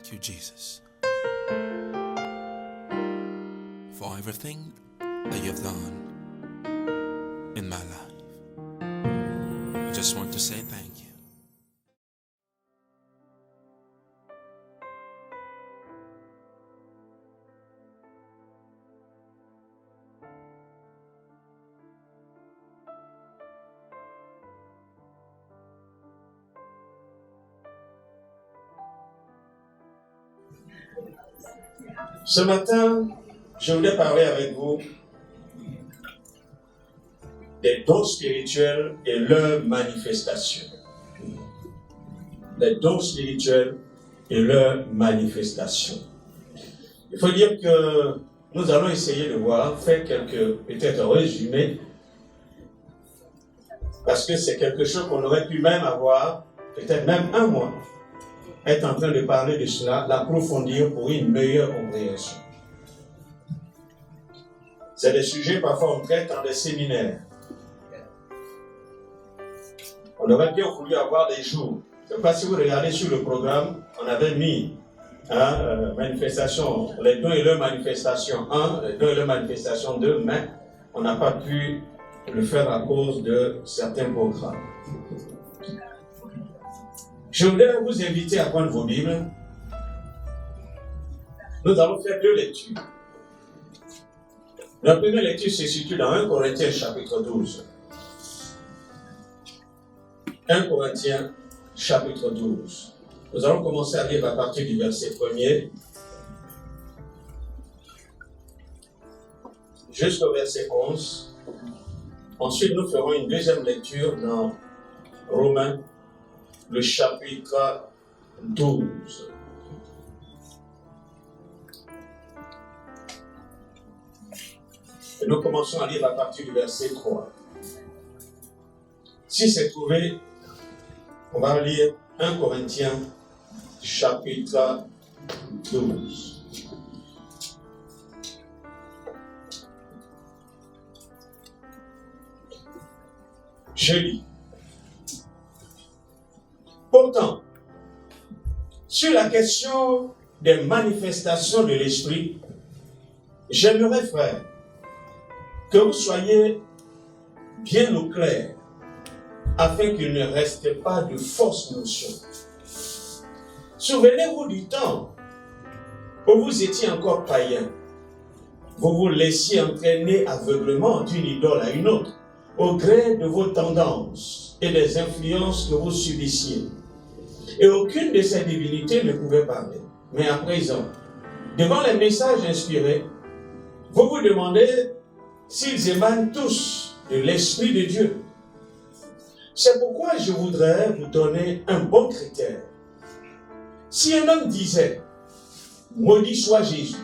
Thank you, Jesus, for everything that you've done in my life. I just want to say thank you. Ce matin, je voulais parler avec vous des dons spirituels et leur manifestation. Les dons spirituels et leur manifestation. Il faut dire que nous allons essayer de voir, faire quelques, peut-être résumés, parce que c'est quelque chose qu'on aurait pu même avoir, peut-être même un mois, être en train de parler de cela, l'approfondir pour une meilleure compréhension. C'est des sujets parfois on traite dans des séminaires. On aurait bien voulu avoir des jours. Je ne sais pas si vous regardez sur le programme, on avait mis manifestation, les dons et leurs manifestations 1, les dons et leurs manifestations 2, mais on n'a pas pu le faire à cause de certains programmes. Je voudrais vous inviter à prendre vos Bibles. Nous allons faire deux lectures. La première lecture se situe dans 1 Corinthiens chapitre 12. 1 Corinthiens chapitre 12. Nous allons commencer à lire à partir du verset 1er jusqu'au verset 11. Ensuite, nous ferons une deuxième lecture dans Romains, le chapitre 12. Et nous commençons à lire à partir du verset 3. Si c'est trouvé, on va lire 1 Corinthiens chapitre 12. Je lis. Pourtant, sur la question des manifestations de l'esprit, j'aimerais, frère, que vous soyez bien au clair, afin qu'il ne reste pas de fausses notions. Souvenez-vous du temps où vous étiez encore païen. Vous vous laissiez entraîner aveuglement d'une idole à une autre, au gré de vos tendances et des influences que vous subissiez. Et aucune de ces divinités ne pouvait parler. Mais à présent, devant les messages inspirés, vous vous demandez s'ils émanent tous de l'Esprit de Dieu. C'est pourquoi je voudrais vous donner un bon critère. Si un homme disait « Maudit soit Jésus »,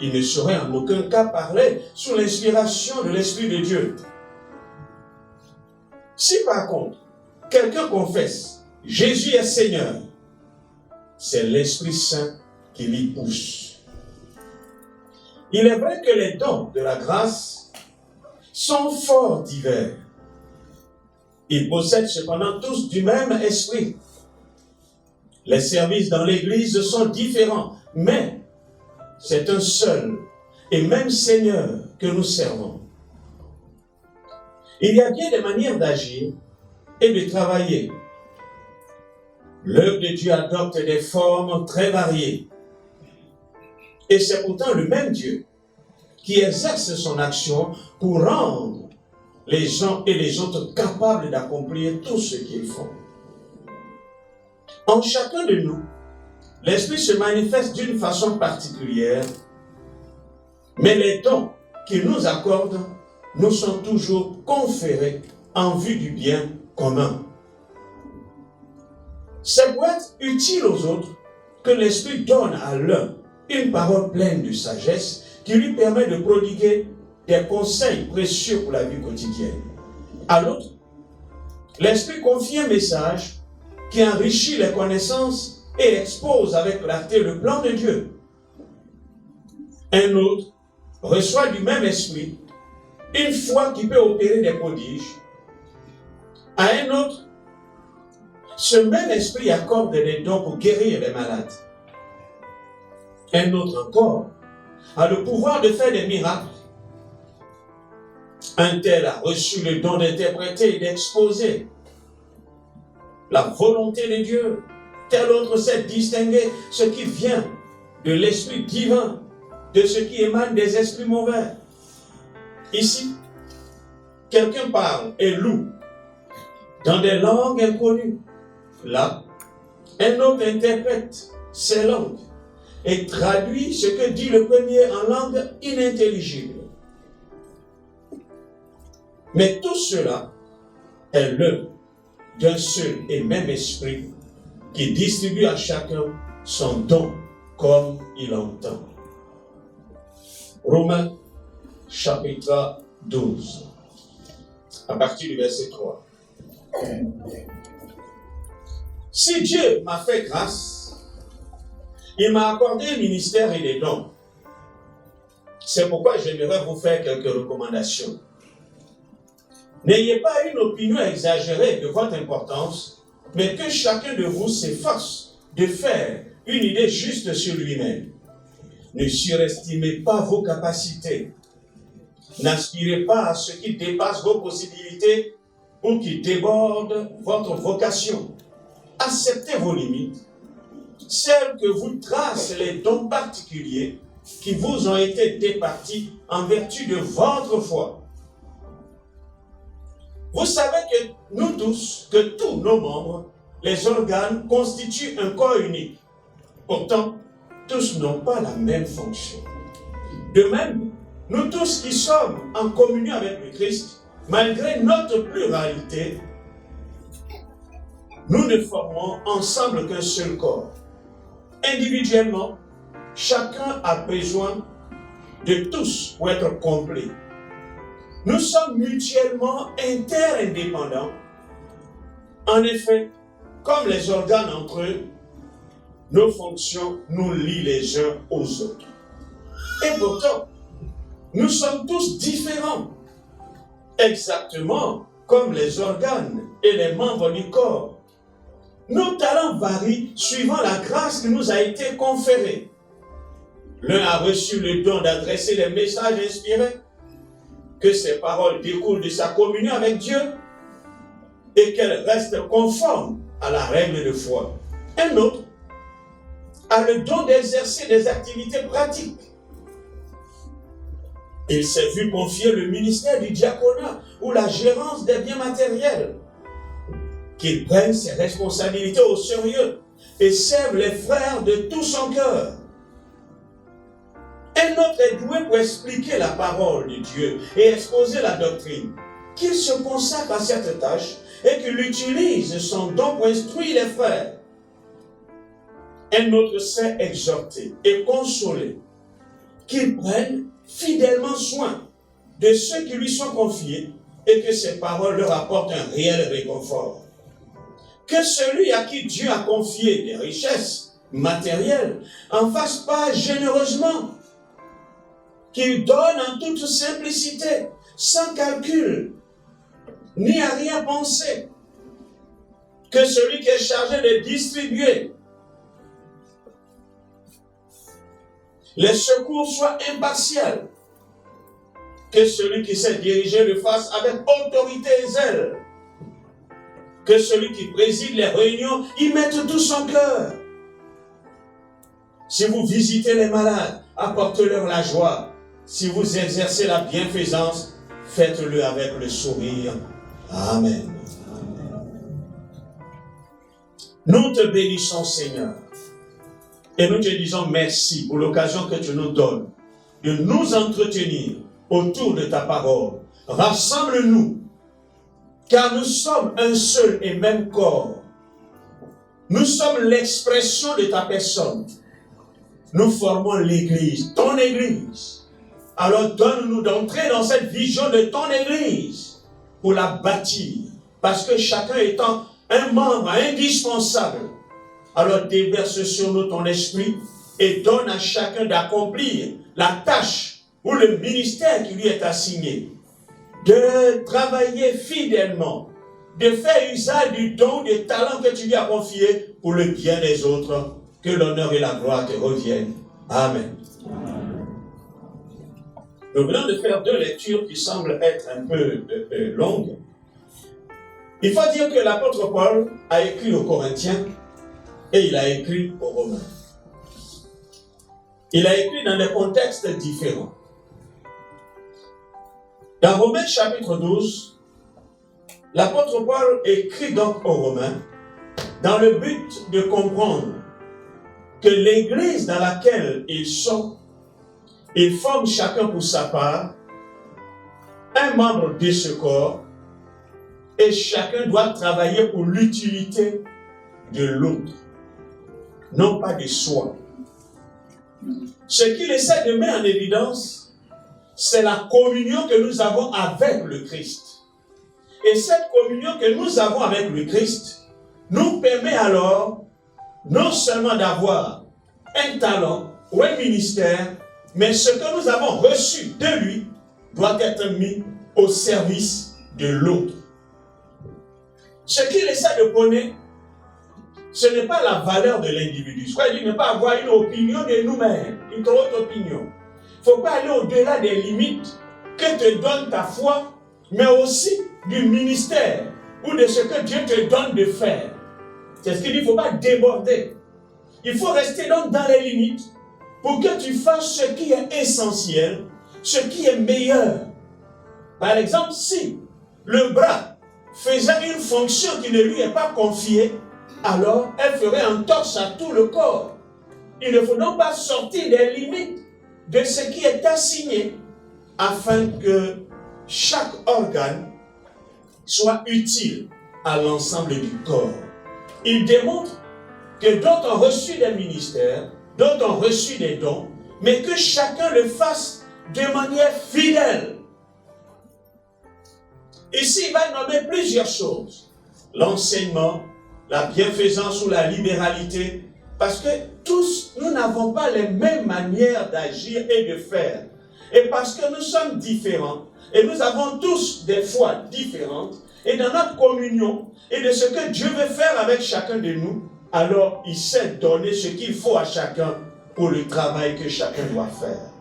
il ne saurait en aucun cas parler sous l'inspiration de l'Esprit de Dieu. Si par contre, quelqu'un confesse « Jésus est Seigneur », c'est l'Esprit Saint qui l'y pousse. Il est vrai que les dons de la grâce sont fort divers. Ils possèdent cependant tous du même esprit. Les services dans l'Église sont différents, mais c'est un seul et même Seigneur que nous servons. Il y a bien des manières d'agir et de travailler. L'œuvre de Dieu adopte des formes très variées. Et c'est pourtant le même Dieu qui exerce son action pour rendre les uns et les autres capables d'accomplir tout ce qu'ils font. En chacun de nous, l'Esprit se manifeste d'une façon particulière, mais les dons qu'il nous accorde nous sont toujours conférés en vue du bien commun. C'est pour être utile aux autres que l'Esprit donne à l'un une parole pleine de sagesse qui lui permet de prodiguer des conseils précieux pour la vie quotidienne. À l'autre, l'Esprit confie un message qui enrichit les connaissances et expose avec clarté le plan de Dieu. Un autre reçoit du même Esprit une foi qui peut opérer des prodiges. À un autre, ce même Esprit accorde des dons pour guérir les malades. Un autre encore a le pouvoir de faire des miracles. Un tel a reçu le don d'interpréter et d'exposer la volonté de Dieu. Tel autre sait distinguer ce qui vient de l'esprit divin de ce qui émane des esprits mauvais. Ici, quelqu'un parle et loue dans des langues inconnues. Là, un autre interprète ces langues et traduit ce que dit le premier en langue inintelligible. Mais tout cela est l'œuvre d'un seul et même esprit qui distribue à chacun son don comme il entend. Romains chapitre 12, à partir du verset 3. Si Dieu m'a fait grâce, il m'a accordé un ministère et des dons. C'est pourquoi j'aimerais vous faire quelques recommandations. N'ayez pas une opinion exagérée de votre importance, mais que chacun de vous s'efforce de faire une idée juste sur lui-même. Ne surestimez pas vos capacités. N'aspirez pas à ce qui dépasse vos possibilités ou qui déborde votre vocation. Acceptez vos limites, celles que vous tracent les dons particuliers qui vous ont été départis en vertu de votre foi. Vous savez que nous tous, que tous nos membres, les organes, constituent un corps unique. Pourtant, tous n'ont pas la même fonction. De même, nous tous qui sommes en communion avec le Christ, malgré notre pluralité, nous ne formons ensemble qu'un seul corps. Individuellement, chacun a besoin de tous pour être complet. Nous sommes mutuellement interdépendants. En effet, comme les organes entre eux, nos fonctions nous lient les uns aux autres. Et pourtant, nous sommes tous différents, exactement comme les organes et les membres du corps. Nos talents varient suivant la grâce qui nous a été conférée. L'un a reçu le don d'adresser des messages inspirés, que ces paroles découlent de sa communion avec Dieu et qu'elles restent conformes à la règle de foi. Un autre a le don d'exercer des activités pratiques. Il s'est vu confier le ministère du diaconat ou la gérance des biens matériels. Qu'il prenne ses responsabilités au sérieux et serve les frères de tout son cœur. Un autre est doué pour expliquer la parole de Dieu et exposer la doctrine. Qu'il se consacre à cette tâche et qu'il utilise son don pour instruire les frères. Un autre sait exhorter et consoler. Qu'il prenne fidèlement soin de ceux qui lui sont confiés et que ses paroles leur apportent un réel réconfort. Que celui à qui Dieu a confié des richesses matérielles en fasse part généreusement. Qu'il donne en toute simplicité, sans calcul, ni à rien penser. Que celui qui est chargé de distribuer les secours soit impartial. Que celui qui sait diriger le fasse avec autorité et zèle. Que celui qui préside les réunions y mette tout son cœur. Si vous visitez les malades, apportez-leur la joie. Si vous exercez la bienfaisance, faites-le avec le sourire. Amen. Nous te bénissons, Seigneur. Et nous te disons merci pour l'occasion que tu nous donnes de nous entretenir autour de ta parole. Rassemble-nous, car nous sommes un seul et même corps. Nous sommes l'expression de ta personne. Nous formons l'Église, ton Église. Alors donne-nous d'entrer dans cette vision de ton Église pour la bâtir. Parce que chacun étant un membre indispensable, alors déverse sur nous ton esprit et donne à chacun d'accomplir la tâche ou le ministère qui lui est assigné. De travailler fidèlement, de faire usage du don, des talents que tu lui as confiés pour le bien des autres. Que l'honneur et la gloire te reviennent. Amen. Nous venons de faire 2 lectures qui semblent être un peu longues. Il faut dire que l'apôtre Paul a écrit aux Corinthiens et il a écrit aux Romains. Il a écrit dans des contextes différents. Dans Romains chapitre 12, l'apôtre Paul écrit donc aux Romains dans le but de comprendre que l'église dans laquelle ils sont, ils forment chacun pour sa part un membre de ce corps et chacun doit travailler pour l'utilité de l'autre, non pas de soi. Ce qu'il essaie de mettre en évidence, c'est la communion que nous avons avec le Christ. Et cette communion que nous avons avec le Christ nous permet alors non seulement d'avoir un talent ou un ministère, mais ce que nous avons reçu de lui doit être mis au service de l'autre. Ce qu'il essaie de prôner, ce n'est pas la valeur de l'individu. Ce qu'il dit, ne pas avoir une opinion de nous-mêmes, une trop haute opinion. Il ne faut pas aller au-delà des limites que te donne ta foi, mais aussi du ministère ou de ce que Dieu te donne de faire. C'est ce qu'il dit, il ne faut pas déborder. Il faut rester donc dans les limites pour que tu fasses ce qui est essentiel, ce qui est meilleur. Par exemple, si le bras faisait une fonction qui ne lui est pas confiée, alors elle ferait entorse à tout le corps. Il ne faut donc pas sortir des limites de ce qui est assigné afin que chaque organe soit utile à l'ensemble du corps. Il démontre que d'autres ont reçu des ministères, d'autres ont reçu des dons, mais que chacun le fasse de manière fidèle. Ici, il va nommer plusieurs choses. L'enseignement, la bienfaisance ou la libéralité, parce que tous, nous n'avons pas les mêmes manières d'agir et de faire. Et parce que nous sommes différents, et nous avons tous des foi différentes, et dans notre communion, et de ce que Dieu veut faire avec chacun de nous, alors il sait donner ce qu'il faut à chacun pour le travail que chacun doit faire.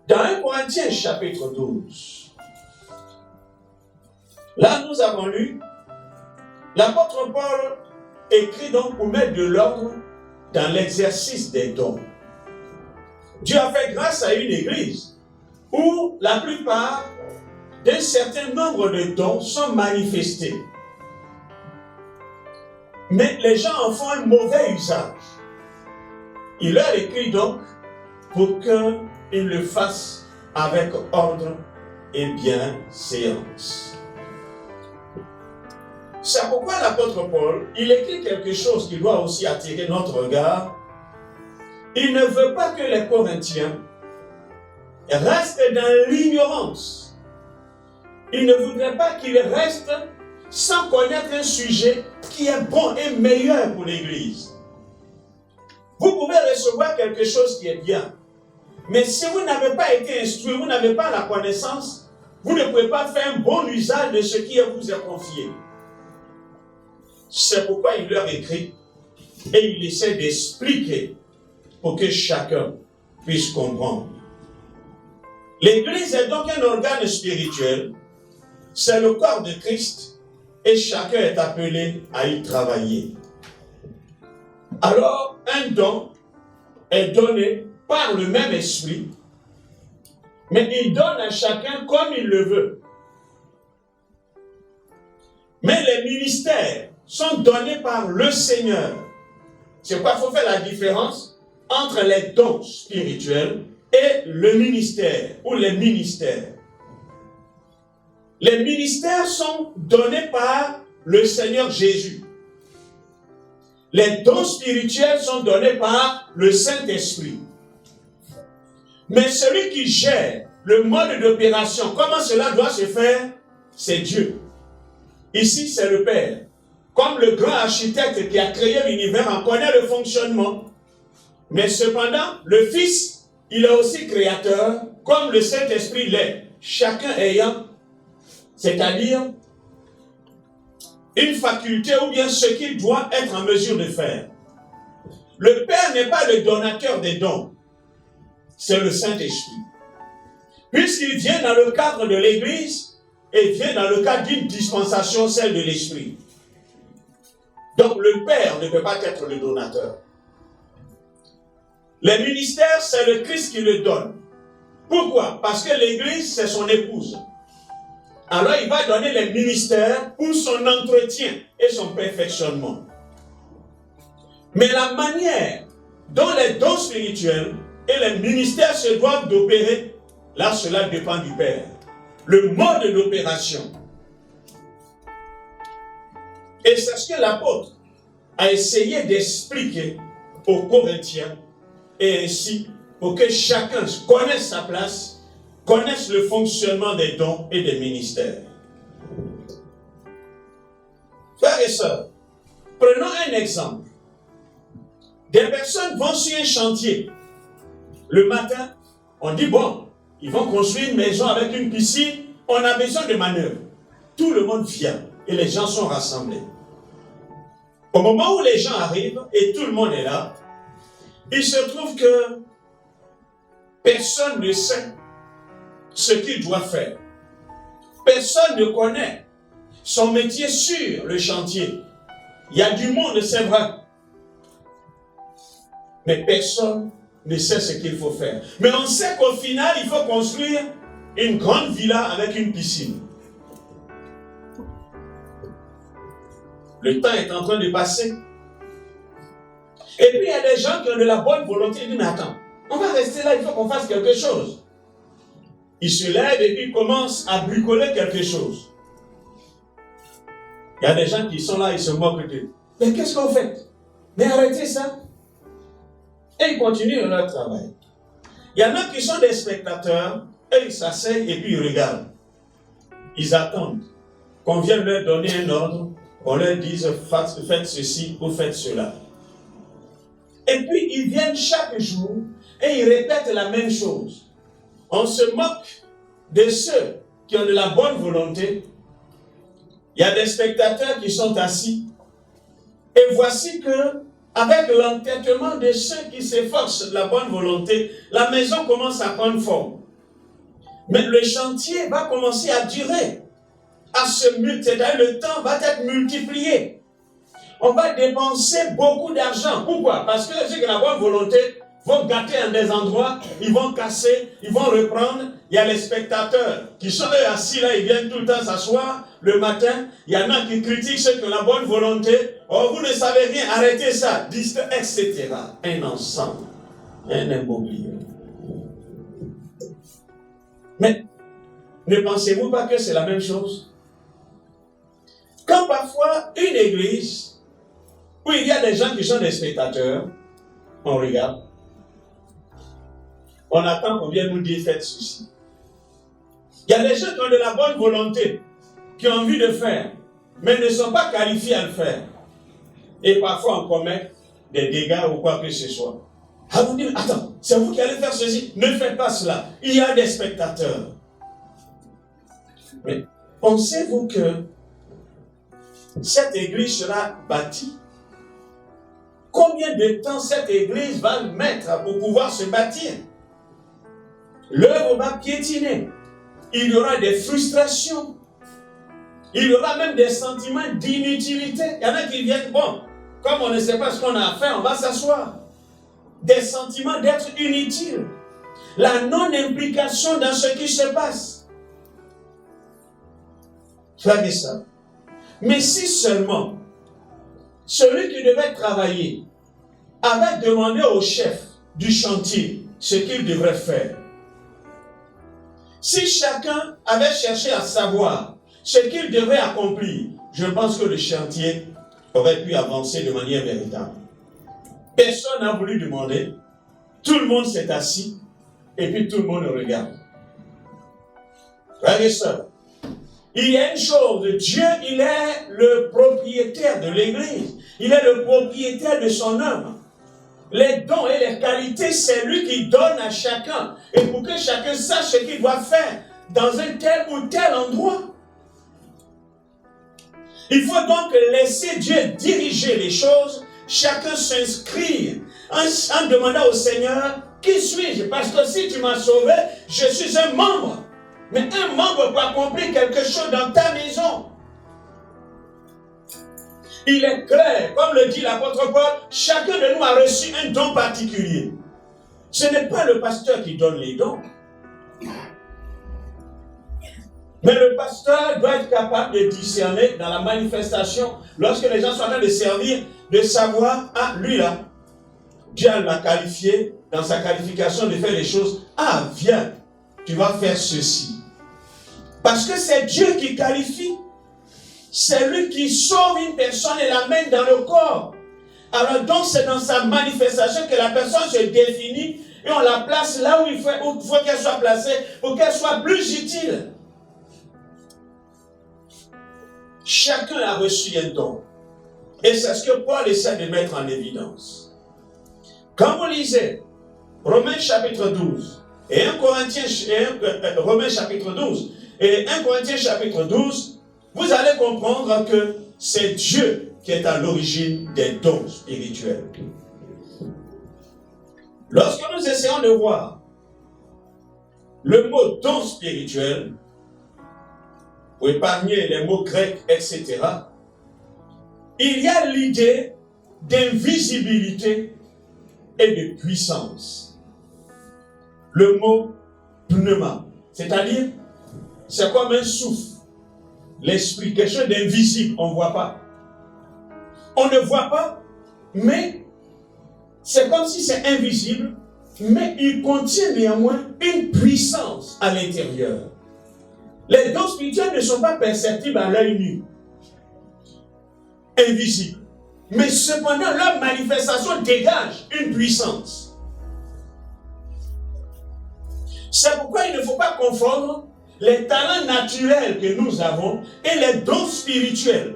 Dans 1 Corinthiens chapitre 12, là nous avons lu, l'apôtre Paul écrit donc pour mettre de l'ordre dans l'exercice des dons. Dieu a fait grâce à une église où la plupart d'un certain nombre de dons sont manifestés. Mais les gens en font un mauvais usage. Il leur écrit donc pour qu'ils le fassent avec ordre et bienséance. C'est pourquoi l'apôtre Paul, il écrit quelque chose qui doit aussi attirer notre regard. Il ne veut pas que les Corinthiens restent dans l'ignorance. Il ne voudrait pas qu'ils restent sans connaître un sujet qui est bon et meilleur pour l'Église. Vous pouvez recevoir quelque chose qui est bien, mais si vous n'avez pas été instruit, vous n'avez pas la connaissance, vous ne pouvez pas faire un bon usage de ce qui vous est confié. C'est pourquoi il leur écrit et il essaie d'expliquer pour que chacun puisse comprendre. L'Église est donc un organe spirituel, c'est le corps de Christ et chacun est appelé à y travailler. Alors, un don est donné par le même esprit, mais il donne à chacun comme il le veut. Mais les ministères sont donnés par le Seigneur. C'est pourquoi il faut faire la différence entre les dons spirituels et le ministère ou les ministères. Les ministères sont donnés par le Seigneur Jésus. Les dons spirituels sont donnés par le Saint-Esprit. Mais celui qui gère le mode d'opération, comment cela doit se faire, c'est Dieu. Ici, c'est le Père. Comme le grand architecte qui a créé l'univers en connaît le fonctionnement. Mais cependant, le Fils, il est aussi créateur, comme le Saint-Esprit l'est. Chacun ayant, c'est-à-dire, une faculté ou bien ce qu'il doit être en mesure de faire. Le Père n'est pas le donateur des dons, c'est le Saint-Esprit. Puisqu'il vient dans le cadre de l'Église et vient dans le cadre d'une dispensation, celle de l'Esprit. Donc le Père ne peut pas être le donateur. Les ministères, c'est le Christ qui le donne. Pourquoi? Parce que l'Église, c'est son épouse. Alors il va donner les ministères pour son entretien et son perfectionnement. Mais la manière dont les dons spirituels et les ministères se doivent d'opérer, là cela dépend du Père. Le mode d'opération. Et c'est ce que l'apôtre a essayé d'expliquer aux Corinthiens, et ainsi pour que chacun connaisse sa place, connaisse le fonctionnement des dons et des ministères. Frères et sœurs, prenons un exemple. Des personnes vont sur un chantier. Le matin, on dit bon, ils vont construire une maison avec une piscine, on a besoin de manœuvres. Tout le monde vient et les gens sont rassemblés. Au moment où les gens arrivent et tout le monde est là, il se trouve que personne ne sait ce qu'il doit faire. Personne ne connaît son métier sur le chantier. Il y a du monde, c'est vrai. Mais personne ne sait ce qu'il faut faire. Mais on sait qu'au final, il faut construire une grande villa avec une piscine. Le temps est en train de passer. Et puis il y a des gens qui ont de la bonne volonté. Ils disent, mais attends, on va rester là, il faut qu'on fasse quelque chose. Ils se lèvent et puis commencent à bricoler quelque chose. Il y a des gens qui sont là, ils se moquent d'eux. Mais qu'est-ce qu'on fait? Mais arrêtez ça. Et ils continuent leur travail. Il y en a qui sont des spectateurs, et ils s'asseyent et puis ils regardent. Ils attendent qu'on vienne leur donner un ordre, qu'on leur dise faites ceci ou faites cela. Et puis ils viennent chaque jour et ils répètent la même chose. On se moque de ceux qui ont de la bonne volonté. Il y a des spectateurs qui sont assis. Et voici que, avec l'entêtement de ceux qui s'efforcent de la bonne volonté, la maison commence à prendre forme. Mais le chantier va commencer à durer, à se multiplier, c'est-à-dire le temps va être multiplié. On va dépenser beaucoup d'argent. Pourquoi? Parce que ceux qui ont la bonne volonté vont gâter à des endroits, ils vont casser, ils vont reprendre. Il y a les spectateurs qui sont assis là, ils viennent tout le temps s'asseoir le matin. Il y en a qui critiquent ceux qui ont la bonne volonté. Oh, vous ne savez rien, arrêtez ça, etc. Un ensemble, un immobilier. Mais ne pensez-vous pas que c'est la même chose? Quand parfois une église, où il y a des gens qui sont des spectateurs, on regarde, on attend qu'on vienne nous dire faites ceci. Il y a des gens qui ont de la bonne volonté, qui ont envie de faire, mais ne sont pas qualifiés à le faire. Et parfois on commet des dégâts ou quoi que ce soit. Ah, vous dites, attends, c'est vous qui allez faire ceci, ne faites pas cela. Il y a des spectateurs. Mais pensez-vous que cette église sera bâtie? Combien de temps cette église va mettre pour pouvoir se bâtir? L'œuvre va piétiner. Il y aura des frustrations. Il y aura même des sentiments d'inutilité. Il y en a qui viennent, bon, comme on ne sait pas ce qu'on a à faire, on va s'asseoir. Des sentiments d'être inutile. La non-implication dans ce qui se passe. Frères et sœurs. Mais si seulement celui qui devait travailler avait demandé au chef du chantier ce qu'il devrait faire. Si chacun avait cherché à savoir ce qu'il devait accomplir, je pense que le chantier aurait pu avancer de manière véritable. Personne n'a voulu demander, tout le monde s'est assis et puis tout le monde regarde. Frères et sœurs, il y a une chose, Dieu, il est le propriétaire de l'Église. Il est le propriétaire de son œuvre. Les dons et les qualités, c'est lui qui donne à chacun. Et pour que chacun sache ce qu'il doit faire dans un tel ou tel endroit. Il faut donc laisser Dieu diriger les choses. chacun s'inscrire en demandant au Seigneur, qui suis-je? Parce que si tu m'as sauvé, je suis un membre. Mais un membre peut accomplir quelque chose dans ta maison. Il est clair, comme le dit l'apôtre Paul, chacun de nous a reçu un don particulier. Ce n'est pas le pasteur qui donne les dons. Mais le pasteur doit être capable de discerner dans la manifestation, lorsque les gens sont en train de servir, de savoir, ah, lui là, Dieu l'a qualifié, dans sa qualification de faire les choses, ah, viens, tu vas faire ceci. Parce que c'est Dieu qui qualifie. C'est lui qui sauve une personne et l'amène dans le corps. Alors donc c'est dans sa manifestation que la personne se définit et on la place là où il faut qu'elle soit placée pour qu'elle soit plus utile. Chacun a reçu un don. Et c'est ce que Paul essaie de mettre en évidence. Quand vous lisez Romains chapitre 12 et 1 Corinthiens, Romains chapitre 12 et 1 Corinthiens chapitre 12, vous allez comprendre que c'est Dieu qui est à l'origine des dons spirituels. Lorsque nous essayons de voir le mot don spirituel, pour épargner les mots grecs, etc., il y a l'idée d'invisibilité et de puissance. Le mot pneuma, c'est-à-dire, c'est comme un souffle. L'esprit, quelque chose d'invisible, on ne voit pas. On ne voit pas, mais c'est comme si c'est invisible, mais il contient néanmoins une puissance à l'intérieur. Les dons spirituels ne sont pas perceptibles à l'œil nu, invisibles, mais cependant leur manifestation dégage une puissance. C'est pourquoi il ne faut pas confondre les talents naturels que nous avons et les dons spirituels.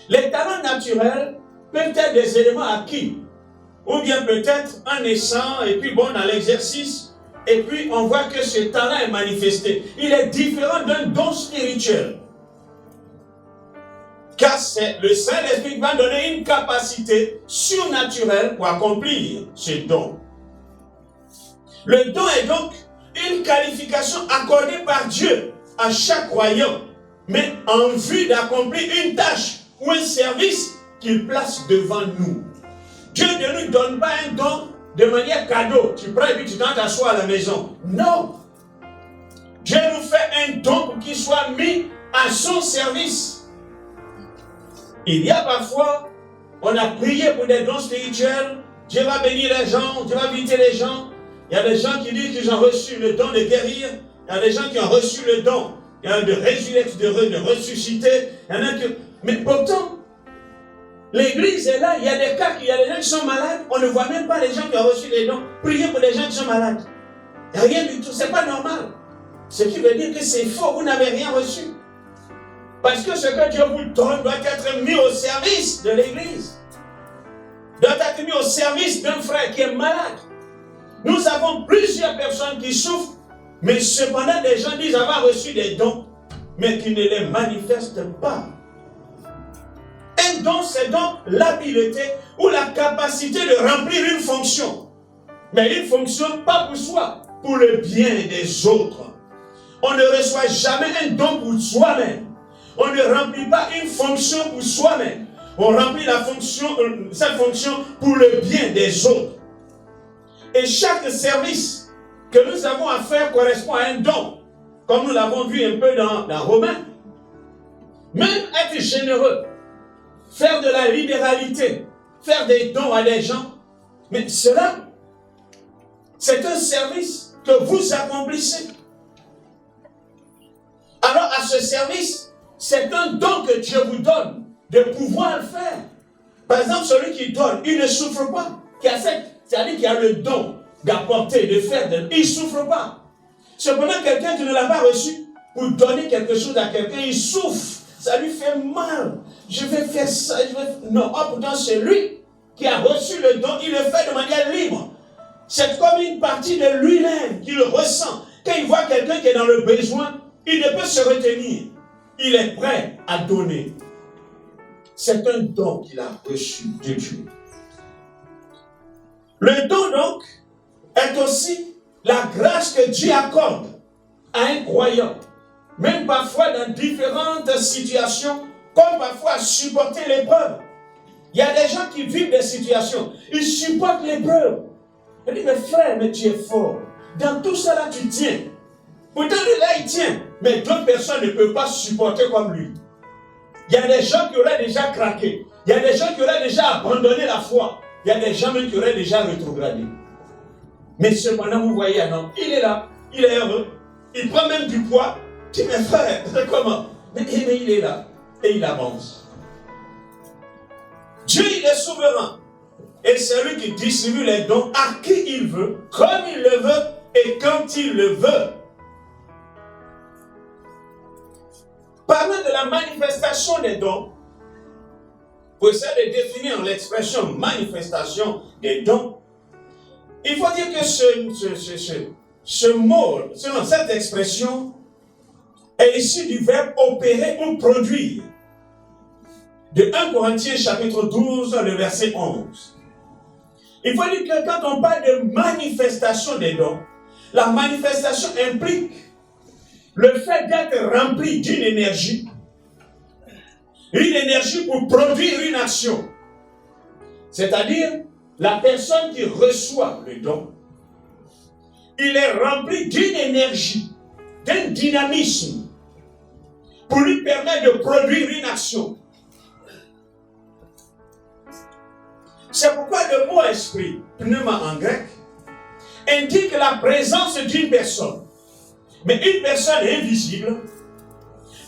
Les talents naturels peuvent être des éléments acquis, ou bien peut-être en naissant, et puis bon, dans l'exercice, et puis on voit que ce talent est manifesté. Il est différent d'un don spirituel. Car c'est le Saint-Esprit qui va donner une capacité surnaturelle pour accomplir ce don. Le don est donc une qualification accordée par Dieu à chaque croyant, mais en vue d'accomplir une tâche ou un service qu'il place devant nous. Dieu ne nous donne pas un don de manière cadeau. Tu prends et puis tu t'assois à la maison. Non. Dieu nous fait un don pour qu'il soit mis à son service. Il y a parfois, on a prié pour des dons spirituels, Dieu va bénir les gens, Dieu va visiter les gens. Il y a des gens qui disent qu'ils ont reçu le don de guérir. Il y a des gens qui ont reçu le don de résurrecter, de ressusciter. Il y en a qui... Mais pourtant, l'église est là. Il y a des cas, il y a des gens qui sont malades. On ne voit même pas les gens qui ont reçu les dons. Prier pour les gens qui sont malades. Il n'y a rien du tout. Ce n'est pas normal. Ce qui veut dire que c'est faux. Vous n'avez rien reçu. Parce que ce que Dieu vous donne doit être mis au service de l'église. Doit être mis au service d'un frère qui est malade. Nous avons plusieurs personnes qui souffrent, mais cependant des gens disent avoir reçu des dons, mais qui ne les manifestent pas. Un don, c'est donc l'habileté ou la capacité de remplir une fonction. Mais une fonction pas pour soi, pour le bien des autres. On ne reçoit jamais un don pour soi-même. On ne remplit pas une fonction pour soi-même. On remplit cette fonction pour le bien des autres. Et chaque service que nous avons à faire correspond à un don, comme nous l'avons vu un peu dans Romains. Même être généreux, faire de la libéralité, faire des dons à des gens, mais cela, c'est un service que vous accomplissez. Alors à ce service, c'est un don que Dieu vous donne, de pouvoir le faire. Par exemple, celui qui donne, il ne souffre pas, c'est-à-dire qu'il a le don d'apporter, de faire, il ne souffre pas. Cependant, quelqu'un qui ne l'a pas reçu, pour donner quelque chose à quelqu'un, il souffre, ça lui fait mal. Je vais faire ça, Non, pourtant c'est lui qui a reçu le don, il le fait de manière libre. C'est comme une partie de lui-même qu'il ressent. Quand il voit quelqu'un qui est dans le besoin, il ne peut se retenir. Il est prêt à donner. C'est un don qu'il a reçu de Dieu. Le don, donc, est aussi la grâce que Dieu accorde à un croyant, même parfois dans différentes situations, comme parfois à supporter l'épreuve. Il y a des gens qui vivent des situations, ils supportent l'épreuve. Il dit, mais frère, mais tu es fort. Dans tout ça là, tu tiens. Pourtant, lui là, il tient. Mais d'autres personnes ne peuvent pas supporter comme lui. Il y a des gens qui auraient déjà craqué. Il y a des gens qui auraient déjà abandonné la foi. Il y a des gens même qui auraient déjà rétrogradé. Mais cependant, vous voyez, non, il est là, il est heureux. Il prend même du poids. Tu dis, mais frère, comment? Mais il est là et il avance. Dieu, il est souverain. Et c'est lui qui distribue les dons à qui il veut, comme il le veut et quand il le veut. Parlant de la manifestation des dons, pour essayer de définir l'expression manifestation des dons, il faut dire que ce mot, selon cette expression, est issu du verbe opérer ou produire. De 1 Corinthiens chapitre 12, le verset 11. Il faut dire que quand on parle de manifestation des dons, la manifestation implique le fait d'être rempli d'une énergie pour produire une action. C'est-à-dire, la personne qui reçoit le don, il est rempli d'une énergie, d'un dynamisme, pour lui permettre de produire une action. C'est pourquoi le mot esprit, pneuma en grec, indique la présence d'une personne. Mais une personne invisible,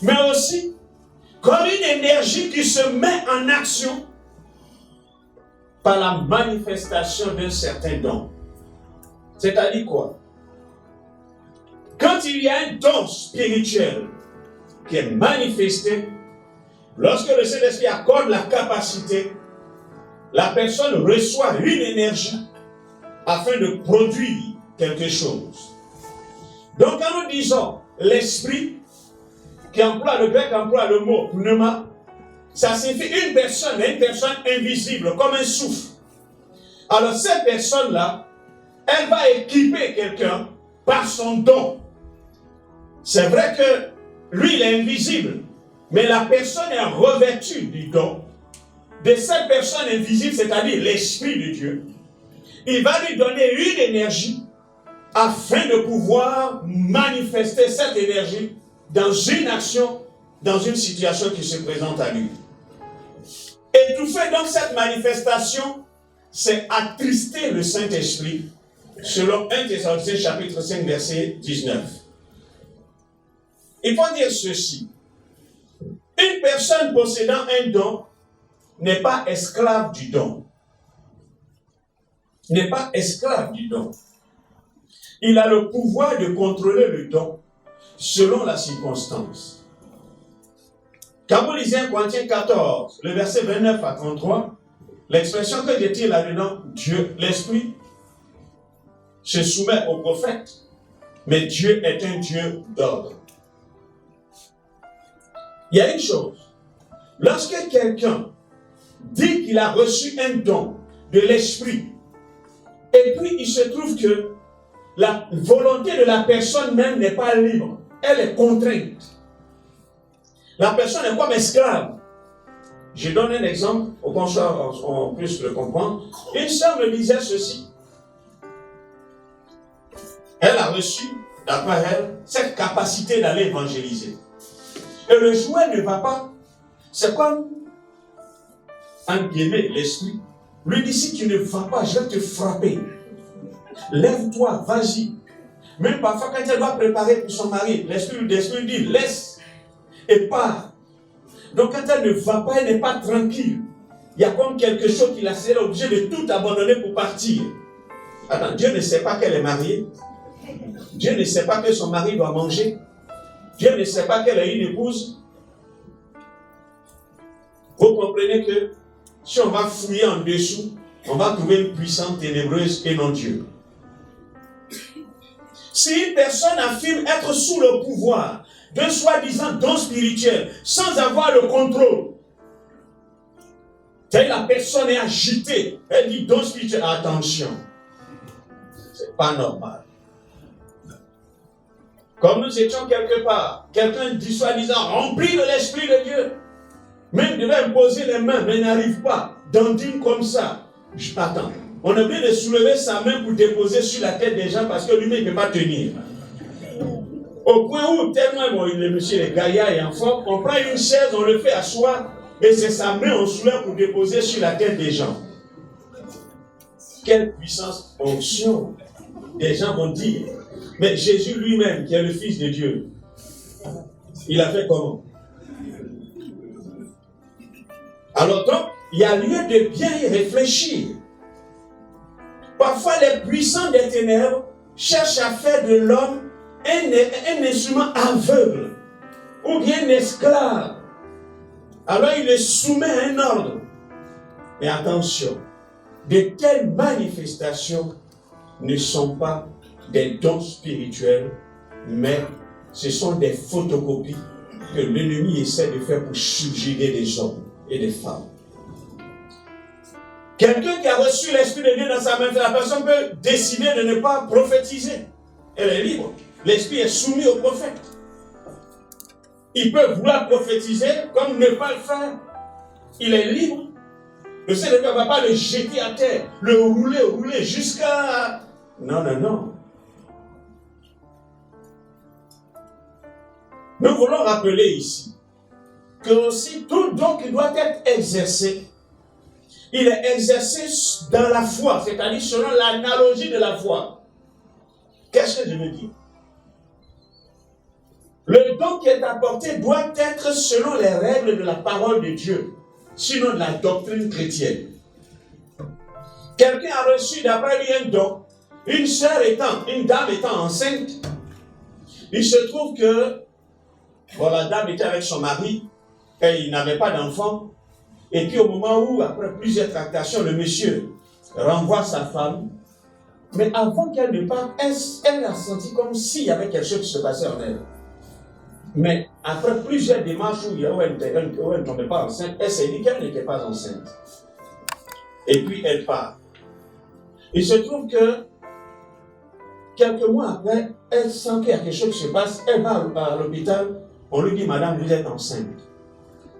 mais aussi comme une énergie qui se met en action par la manifestation d'un certain don. C'est-à-dire quoi? Quand il y a un don spirituel qui est manifesté, lorsque le Saint-Esprit accorde la capacité, la personne reçoit une énergie afin de produire quelque chose. Donc quand nous disons l'esprit, le grec emploie le mot pneuma, ça signifie une personne invisible, comme un souffle. Alors cette personne-là, elle va équiper quelqu'un par son don. C'est vrai que lui, il est invisible, mais la personne est revêtue du don de cette personne invisible, c'est-à-dire l'Esprit de Dieu. Il va lui donner une énergie afin de pouvoir manifester cette énergie dans une action, dans une situation qui se présente à lui. Et tout fait donc cette manifestation, c'est attrister le Saint-Esprit, selon 1 Thessaloniciens chapitre 5, verset 19. Il faut dire ceci. Une personne possédant un don n'est pas esclave du don. N'est pas esclave du don. Il a le pouvoir de contrôler le don selon la circonstance. Quand vous lisez 1 Corinthiens 14, le verset 29 à 33, l'expression que je tire là-dedans, Dieu, l'Esprit, se soumet au prophète, mais Dieu est un Dieu d'ordre. Il y a une chose, lorsque quelqu'un dit qu'il a reçu un don de l'Esprit, et puis il se trouve que la volonté de la personne même n'est pas libre, elle est contrainte. La personne est comme esclave. Je donne un exemple, au contraire, on puisse le comprendre. Une sœur me disait ceci. Elle a reçu, d'après elle, cette capacité d'aller évangéliser. Et le jour où elle ne va pas, c'est comme, en guillemets, l'esprit lui dit, si tu ne vas pas, je vais te frapper. Lève-toi, vas-y. Même parfois, quand elle doit préparer pour son mari, l'esprit lui dit, laisse et pars. Donc quand elle ne va pas, elle n'est pas tranquille. Il y a comme quelque chose qui la sera obligée de tout abandonner pour partir. Attends, Dieu ne sait pas qu'elle est mariée. Dieu ne sait pas que son mari doit manger. Dieu ne sait pas qu'elle a une épouse. Vous comprenez que si on va fouiller en dessous, on va trouver une puissance ténébreuse et non Dieu. Si une personne affirme être sous le pouvoir d'un soi-disant don spirituel, sans avoir le contrôle, La personne est agitée. Elle dit, don spirituel, attention. C'est pas normal. Comme nous étions quelque part, quelqu'un dit soi-disant rempli de l'Esprit de Dieu. Même devait imposer les mains, mais n'arrive pas. Dandine comme ça. Attends. On a besoin de soulever sa main pour déposer sur la tête des gens parce que lui-même ne peut pas tenir. Au point où, tellement bon, le monsieur est gaillard et en forme, on prend une chaise, on le fait asseoir et c'est sa main, on soulève pour déposer sur la tête des gens. Quelle puissance, onction. Des gens vont dire. Mais Jésus lui-même, qui est le Fils de Dieu, il a fait comment? Alors donc, il y a lieu de bien y réfléchir. Parfois, les puissants des ténèbres cherchent à faire de l'homme un instrument aveugle ou bien un esclave. Alors, il le soumet à un ordre. Mais attention, de telles manifestations ne sont pas des dons spirituels, mais ce sont des photocopies que l'ennemi essaie de faire pour subjuguer des hommes et des femmes. Quelqu'un qui a reçu l'Esprit de Dieu dans sa main, la personne peut décider de ne pas prophétiser. Elle est libre. L'Esprit est soumis au prophète. Il peut vouloir prophétiser comme ne pas le faire. Il est libre. Le Seigneur ne va pas le jeter à terre, le rouler jusqu'à... Non. Nous voulons rappeler ici que aussi tout don qui doit être exercé, il est exercé dans la foi, c'est-à-dire selon l'analogie de la foi. Qu'est-ce que je veux dire? Le don qui est apporté doit être selon les règles de la parole de Dieu, sinon de la doctrine chrétienne. Quelqu'un a reçu d'après lui un don, une dame étant enceinte, il se trouve que la dame était avec son mari et il n'avait pas d'enfant. Et puis au moment où, après plusieurs tractations, le monsieur renvoie sa femme, mais avant qu'elle ne parte, elle a senti comme s'il y avait quelque chose qui se passait en elle. Mais après plusieurs démarches où elle ne tombait pas enceinte, elle s'est dit qu'elle n'était pas enceinte. Et puis elle part. Il se trouve que quelques mois après, elle sent qu'il y a quelque chose qui se passe, elle va à l'hôpital, on lui dit, madame, vous êtes enceinte.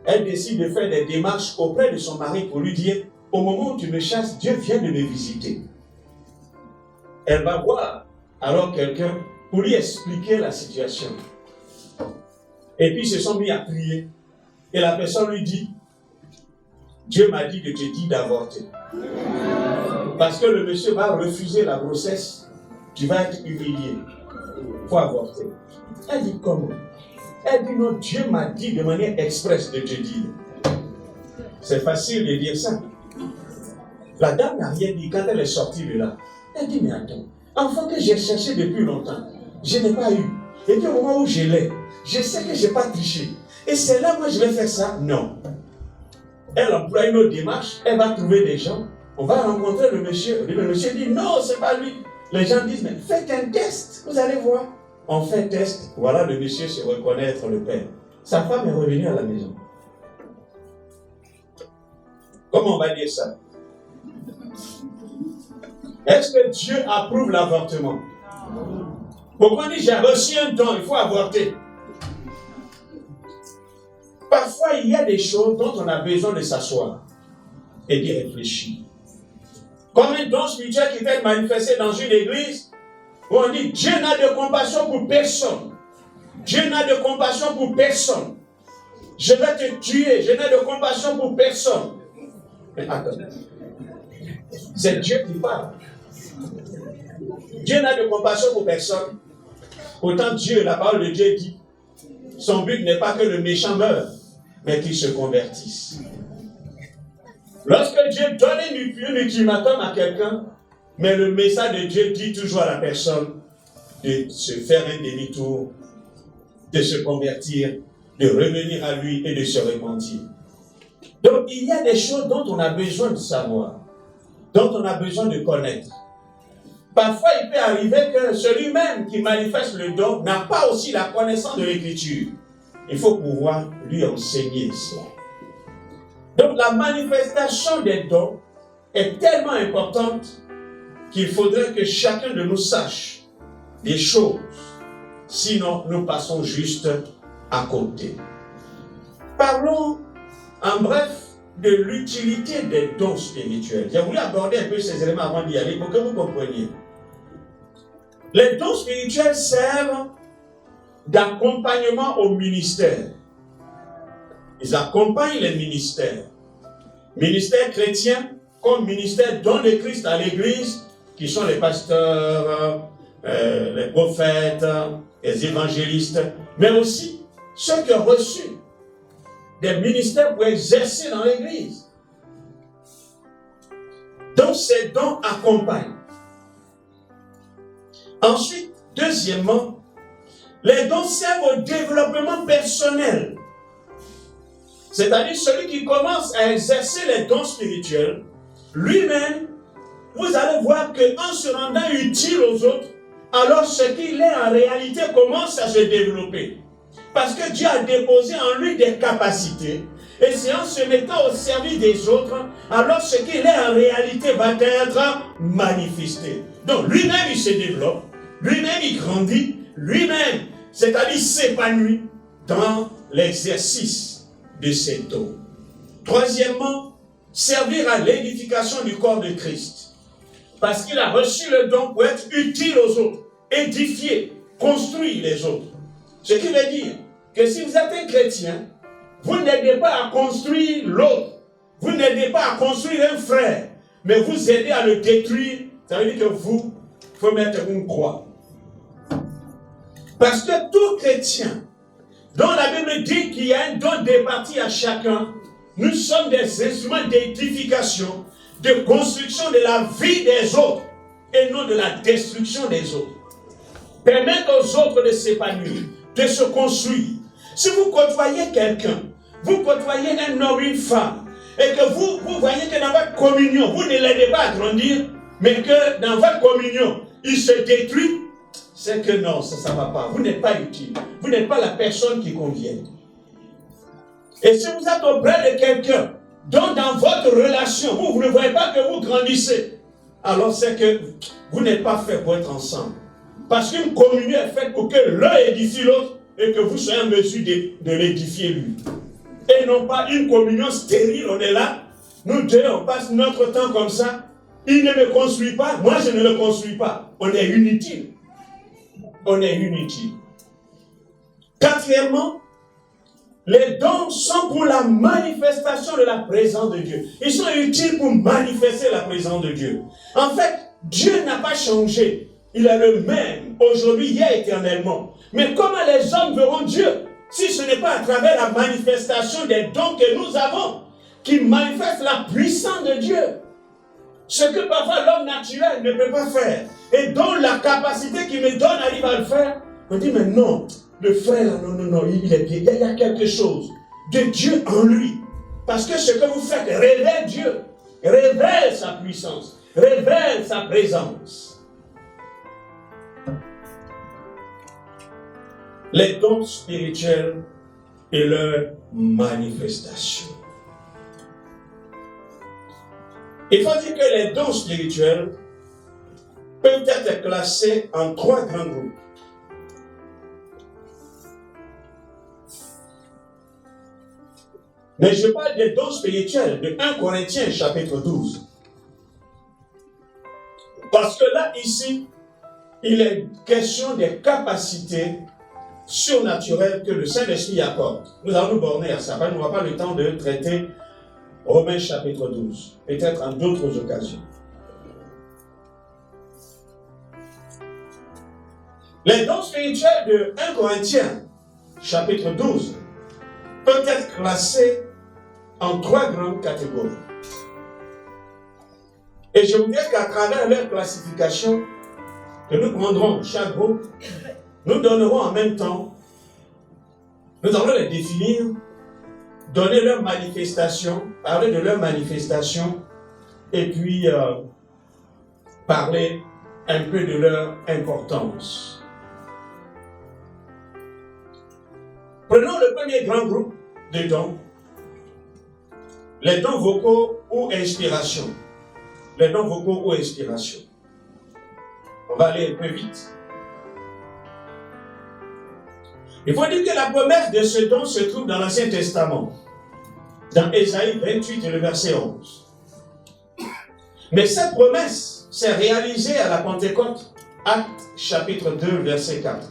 Elle décide de faire des démarches auprès de son mari pour lui dire, au moment où tu me chasses, Dieu vient de me visiter. Elle va voir alors quelqu'un pour lui expliquer la situation. Et puis ils se sont mis à prier. Et la personne lui dit, Dieu m'a dit de te dire d'avorter. Parce que le monsieur va refuser la grossesse, tu vas être humilié. Il faut avorter. Elle dit comment? Elle dit non, Dieu m'a dit de manière expresse de te dire. C'est facile de dire ça. La dame n'a rien dit quand elle est sortie de là. Elle dit mais attends, enfant que j'ai cherché depuis longtemps, je n'ai pas eu. Et puis au moment où je l'ai, je sais que je n'ai pas triché. Et c'est là moi je vais faire ça? Non. Elle emploie une autre démarche, elle va trouver des gens, on va rencontrer le monsieur. Le monsieur dit non, c'est pas lui. Les gens disent mais faites un test, vous allez voir. On fait un test, voilà le monsieur se reconnaît être le père. Sa femme est revenue à la maison. Comment on va dire ça? Est-ce que Dieu approuve l'avortement? Pourquoi on dit j'ai reçu un don, il faut avorter? Parfois il y a des choses dont on a besoin de s'asseoir et d'y réfléchir. Comme un don spirituel qui peut être manifesté dans une église, où on dit Dieu n'a de compassion pour personne. Dieu n'a de compassion pour personne. Je vais te tuer, je n'ai de compassion pour personne. Mais attends, c'est Dieu qui parle. Dieu n'a de compassion pour personne. Autant Dieu, la parole de Dieu dit, son but n'est pas que le méchant meure, mais qu'il se convertisse. Lorsque Dieu donne un ultimatum à quelqu'un, mais le message de Dieu dit toujours à la personne de se faire un demi-tour, de se convertir, de revenir à lui et de se repentir. Donc il y a des choses dont on a besoin de savoir, dont on a besoin de connaître. Parfois il peut arriver que celui-même qui manifeste le don n'a pas aussi la connaissance de l'écriture. Il faut pouvoir lui enseigner cela. Donc la manifestation des dons est tellement importante qu'il faudrait que chacun de nous sache des choses. Sinon, nous passons juste à côté. Parlons en bref de l'utilité des dons spirituels. J'ai voulu aborder un peu ces éléments avant d'y aller pour que vous compreniez. Les dons spirituels servent d'accompagnement au ministère. Ils accompagnent les ministères. Ministère chrétien comme ministère don de Christ à l'Église, qui sont les pasteurs, les prophètes, les évangélistes, mais aussi ceux qui ont reçu des ministères pour exercer dans l'Église. Donc ces dons accompagnent. Ensuite, deuxièmement, les dons servent au développement personnel. C'est-à-dire celui qui commence à exercer les dons spirituels, lui-même, vous allez voir qu'en se rendant utile aux autres, alors ce qu'il est en réalité commence à se développer. Parce que Dieu a déposé en lui des capacités, et c'est en se mettant au service des autres, alors ce qu'il est en réalité va être manifesté. Donc lui-même il se développe, lui-même il grandit, lui-même, c'est-à-dire s'épanouit dans l'exercice de ses dons. Troisièmement, servir à l'édification du corps de Christ. Parce qu'il a reçu le don pour être utile aux autres, édifier, construire les autres. Ce qui veut dire que si vous êtes un chrétien, vous n'aidez pas à construire l'autre, vous n'aidez pas à construire un frère, mais vous aidez à le détruire, ça veut dire que vous, il faut mettre une croix. Parce que tout chrétien, dont la Bible dit qu'il y a un don départi à chacun, nous sommes des instruments d'édification, de construction de la vie des autres, et non de la destruction des autres. Permettre aux autres de s'épanouir, de se construire. Si vous côtoyez quelqu'un, vous côtoyez un homme, une femme, et que vous voyez que dans votre communion, vous ne l'aidez pas à grandir, mais que dans votre communion, il se détruit, c'est que non, ça ne va pas. Vous n'êtes pas utile. Vous n'êtes pas la personne qui convient. Et si vous êtes auprès de quelqu'un dont dans votre relation, vous ne voyez pas que vous grandissez, alors c'est que vous n'êtes pas fait pour être ensemble. Parce qu'une communion est faite pour que l'un édifie l'autre et que vous soyez en mesure de l'édifier lui. Et non pas une communion stérile, on est là, nous deux, on passe notre temps comme ça, il ne me construit pas, moi je ne le construis pas. On est inutile. On est inutile. Quatrièmement, les dons sont pour la manifestation de la présence de Dieu. Ils sont utiles pour manifester la présence de Dieu. En fait, Dieu n'a pas changé. Il est le même, aujourd'hui, hier, éternellement. Mais comment les hommes verront Dieu si ce n'est pas à travers la manifestation des dons que nous avons qui manifestent la puissance de Dieu? Ce que parfois l'homme naturel ne peut pas faire et dont la capacité qu'il me donne arrive à le faire, on dit mais non, le frère là, non, il est bien, il y a quelque chose de Dieu en lui. Parce que ce que vous faites révèle Dieu, révèle sa puissance, révèle sa présence. Les dons spirituels et leur manifestation. Il faut dire que les dons spirituels peuvent être classés en 3 grands groupes. Mais je parle des dons spirituels de 1 Corinthiens chapitre 12. Parce que là, ici, il est question des capacités surnaturelles que le Saint-Esprit accorde. Nous allons nous borner à ça. On n'aura pas le temps de traiter Romains chapitre 12. Peut-être en d'autres occasions. Les dons spirituels de 1 Corinthiens chapitre 12 peuvent être classés en 3 grandes catégories. Et je voudrais qu'à travers leur classification, que nous prendrons chaque groupe, nous donnerons en même temps, nous allons les définir, donner leur manifestation, parler de leur manifestation, et puis parler un peu de leur importance. Prenons le premier grand groupe de dons. Les dons vocaux ou inspiration. Les dons vocaux ou inspiration. On va aller un peu vite. Il faut dire que la promesse de ce don se trouve dans l'Ancien Testament, dans Ésaïe 28 et le verset 11. Mais cette promesse s'est réalisée à la Pentecôte, Actes chapitre 2, verset 4.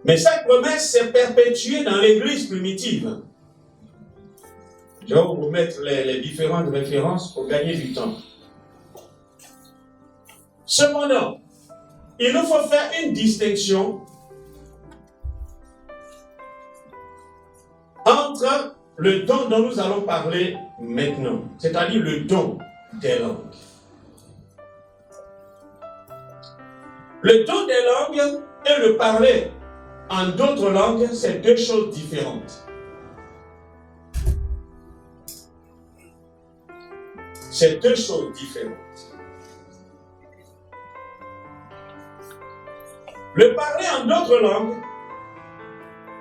Mais cette promesse s'est perpétuée dans l'Église primitive. Je vais vous mettre les différentes références pour gagner du temps. Cependant, il nous faut faire une distinction entre le don dont nous allons parler maintenant, c'est-à-dire le don des langues. Le don des langues et le parler en d'autres langues, c'est deux choses différentes. C'est deux choses différentes. Le parler en d'autres langues,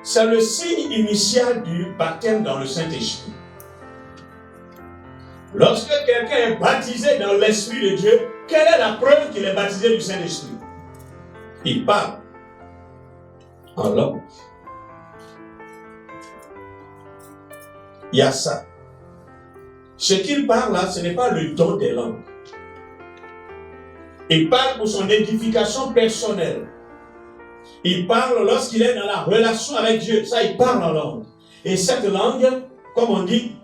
c'est le signe initial du baptême dans le Saint-Esprit. Lorsque quelqu'un est baptisé dans l'Esprit de Dieu, quelle est la preuve qu'il est baptisé du Saint-Esprit? Il parle en langue. Il y a ça. Ce qu'il parle là, ce n'est pas le don des langues. Il parle pour son édification personnelle. Il parle lorsqu'il est dans la relation avec Dieu. Ça, il parle en langue. Et cette langue, comme on dit,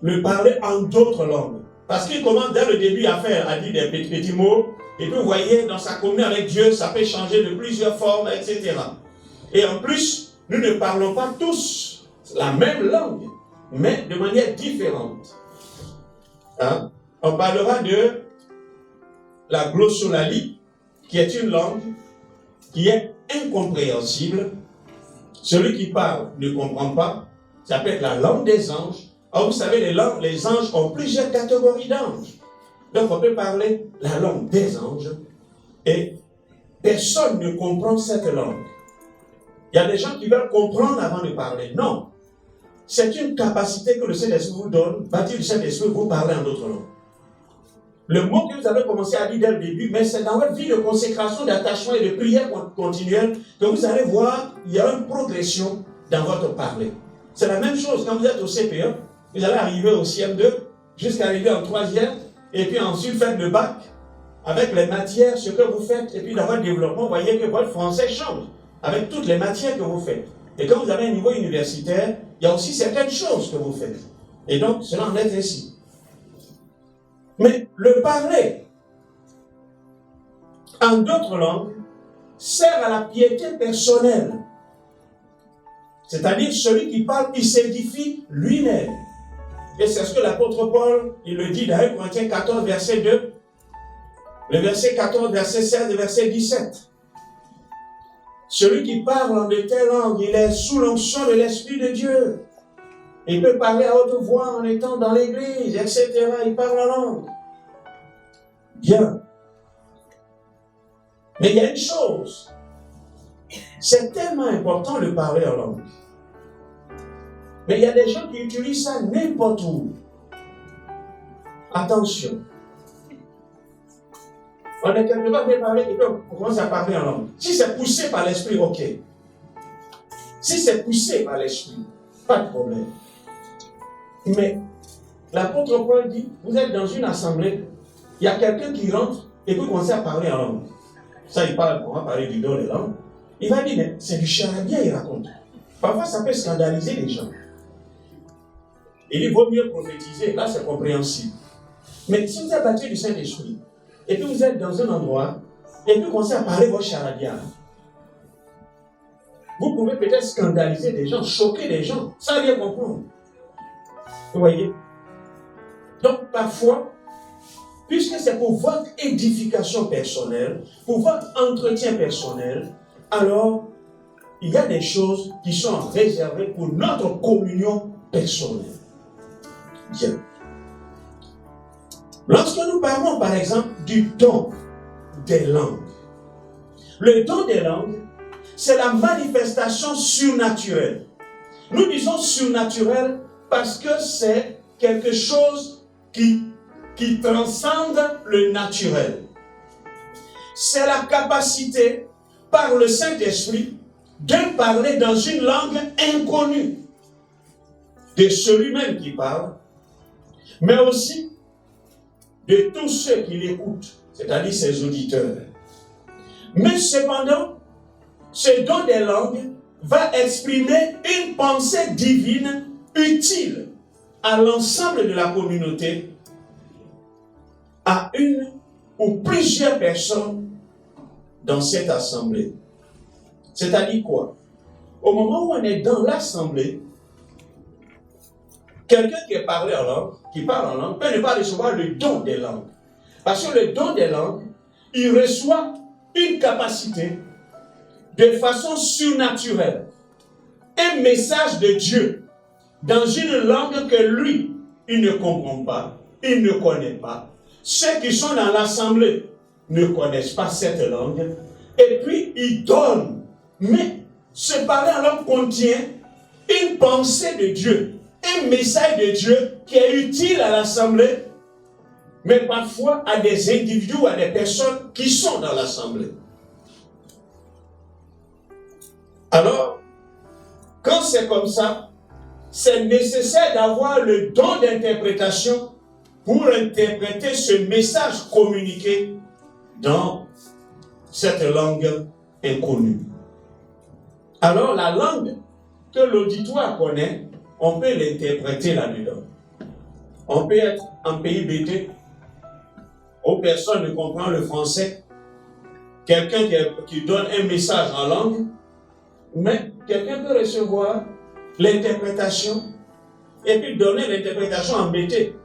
le parler en d'autres langues. Parce qu'il commence dès le début à dire des petits mots. Et puis vous voyez, dans sa communion avec Dieu, ça peut changer de plusieurs formes, etc. Et en plus, nous ne parlons pas tous la même langue, mais de manière différente. Hein? On parlera de la glossolalie, qui est une langue qui est incompréhensible. Celui qui parle ne comprend pas. Ça peut être la langue des anges. Alors vous savez, les anges ont plusieurs catégories d'anges. Donc on peut parler la langue des anges et personne ne comprend cette langue. Il y a des gens qui veulent comprendre avant de parler. Non. C'est une capacité que le Saint-Esprit vous donne. Bâtir du Saint-Esprit, vous parlez en d'autres langues. Le mot que vous avez commencé à dire dès le début, mais c'est dans votre vie de consécration, d'attachement et de prière continuelle que vous allez voir, il y a une progression dans votre parler. C'est la même chose quand vous êtes au CPE, vous allez arriver au CM2, jusqu'à arriver en 3e, et puis ensuite faites le bac, avec les matières, ce que vous faites, et puis dans votre développement, vous voyez que votre français change, avec toutes les matières que vous faites. Et quand vous avez un niveau universitaire, il y a aussi certaines choses que vous faites. Et donc, cela en est ainsi. Mais le parler en d'autres langues sert à la piété personnelle. C'est-à-dire, celui qui parle, il s'édifie lui-même. Et c'est ce que l'apôtre Paul, il le dit dans 1 Corinthiens 14, verset 2, le verset 14, verset 16 et verset 17. Celui qui parle en de telles langues, il est sous l'onction de l'Esprit de Dieu. Il peut parler à haute voix en étant dans l'église, etc. Il parle en langue. Bien. Mais il y a une chose. C'est tellement important de parler en langue. Mais il y a des gens qui utilisent ça n'importe où. Attention. On est quelque part préparé et puis on commence à parler en langue. Si c'est poussé par l'esprit, ok. Si c'est poussé par l'esprit, pas de problème. Mais l'apôtre Paul dit, vous êtes dans une assemblée, il y a quelqu'un qui rentre et peut commencer à parler en langue. Ça, il parle, on va parler du don des langues. Il va dire, mais c'est du charabia, il raconte. Parfois, ça peut scandaliser les gens. Il vaut mieux prophétiser, là c'est compréhensible. Mais si vous êtes baptisé du Saint-Esprit, et puis vous êtes dans un endroit, et puis vous commencez à parler votre charabia, vous pouvez peut-être scandaliser des gens, choquer des gens, sans rien comprendre. Vous voyez? Donc parfois, puisque c'est pour votre édification personnelle, pour votre entretien personnel, alors il y a des choses qui sont réservées pour notre communion personnelle. Bien. Lorsque nous parlons par exemple du don des langues, le don des langues, c'est la manifestation surnaturelle. Nous disons surnaturelle parce que c'est quelque chose qui transcende le naturel. C'est la capacité, par le Saint-Esprit, de parler dans une langue inconnue de celui-même qui parle, mais aussi de tous ceux qui l'écoutent, c'est-à-dire ses auditeurs. Mais cependant, ce don des langues va exprimer une pensée divine utile à l'ensemble de la communauté, à une ou plusieurs personnes dans cette assemblée. C'est-à-dire quoi? Au moment où on est dans l'assemblée, quelqu'un qui parle en langue, peut ne pas recevoir le don des langues. Parce que le don des langues, il reçoit une capacité de façon surnaturelle. Un message de Dieu dans une langue que lui, il ne comprend pas, il ne connaît pas. Ceux qui sont dans l'assemblée ne connaissent pas cette langue. Et puis, il donne. Mais ce parler en langue contient une pensée de Dieu, un message de Dieu qui est utile à l'assemblée, mais parfois à des individus ou à des personnes qui sont dans l'assemblée. Alors, quand c'est comme ça, c'est nécessaire d'avoir le don d'interprétation pour interpréter ce message communiqué dans cette langue inconnue. Alors, la langue que l'auditoire connaît, on peut l'interpréter là-dedans. On peut être en pays bêté, où personne ne comprend le français, quelqu'un qui donne un message en langue, mais quelqu'un peut recevoir l'interprétation et puis donner l'interprétation en bêté,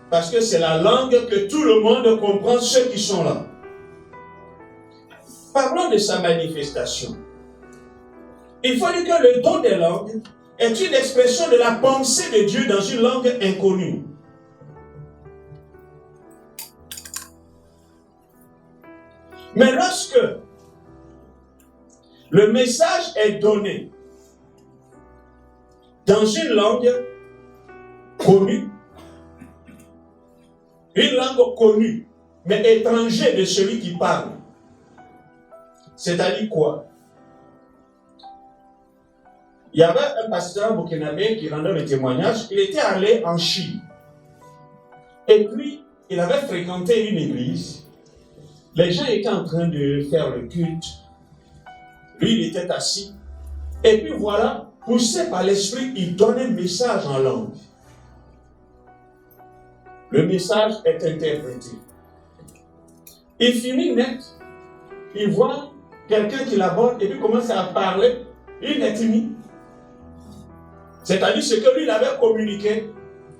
parce que c'est la langue que tout le monde comprend, ceux qui sont là. Parlons de sa manifestation. Il faut dire que le don des langues est une expression de la pensée de Dieu dans une langue inconnue. Mais lorsque le message est donné dans une langue connue, mais étrangère de celui qui parle, c'est-à-dire quoi? Il y avait un pasteur burkinabé qui rendait le témoignage. Il était allé en Chine. Et puis, il avait fréquenté une église. Les gens étaient en train de faire le culte. Lui, il était assis. Et puis voilà, poussé par l'esprit, il donne un message en langue. Le message est interprété. Il finit net. Il voit quelqu'un qui l'aborde et puis commence à parler. Il est timide. C'est-à-dire ce que lui avait communiqué,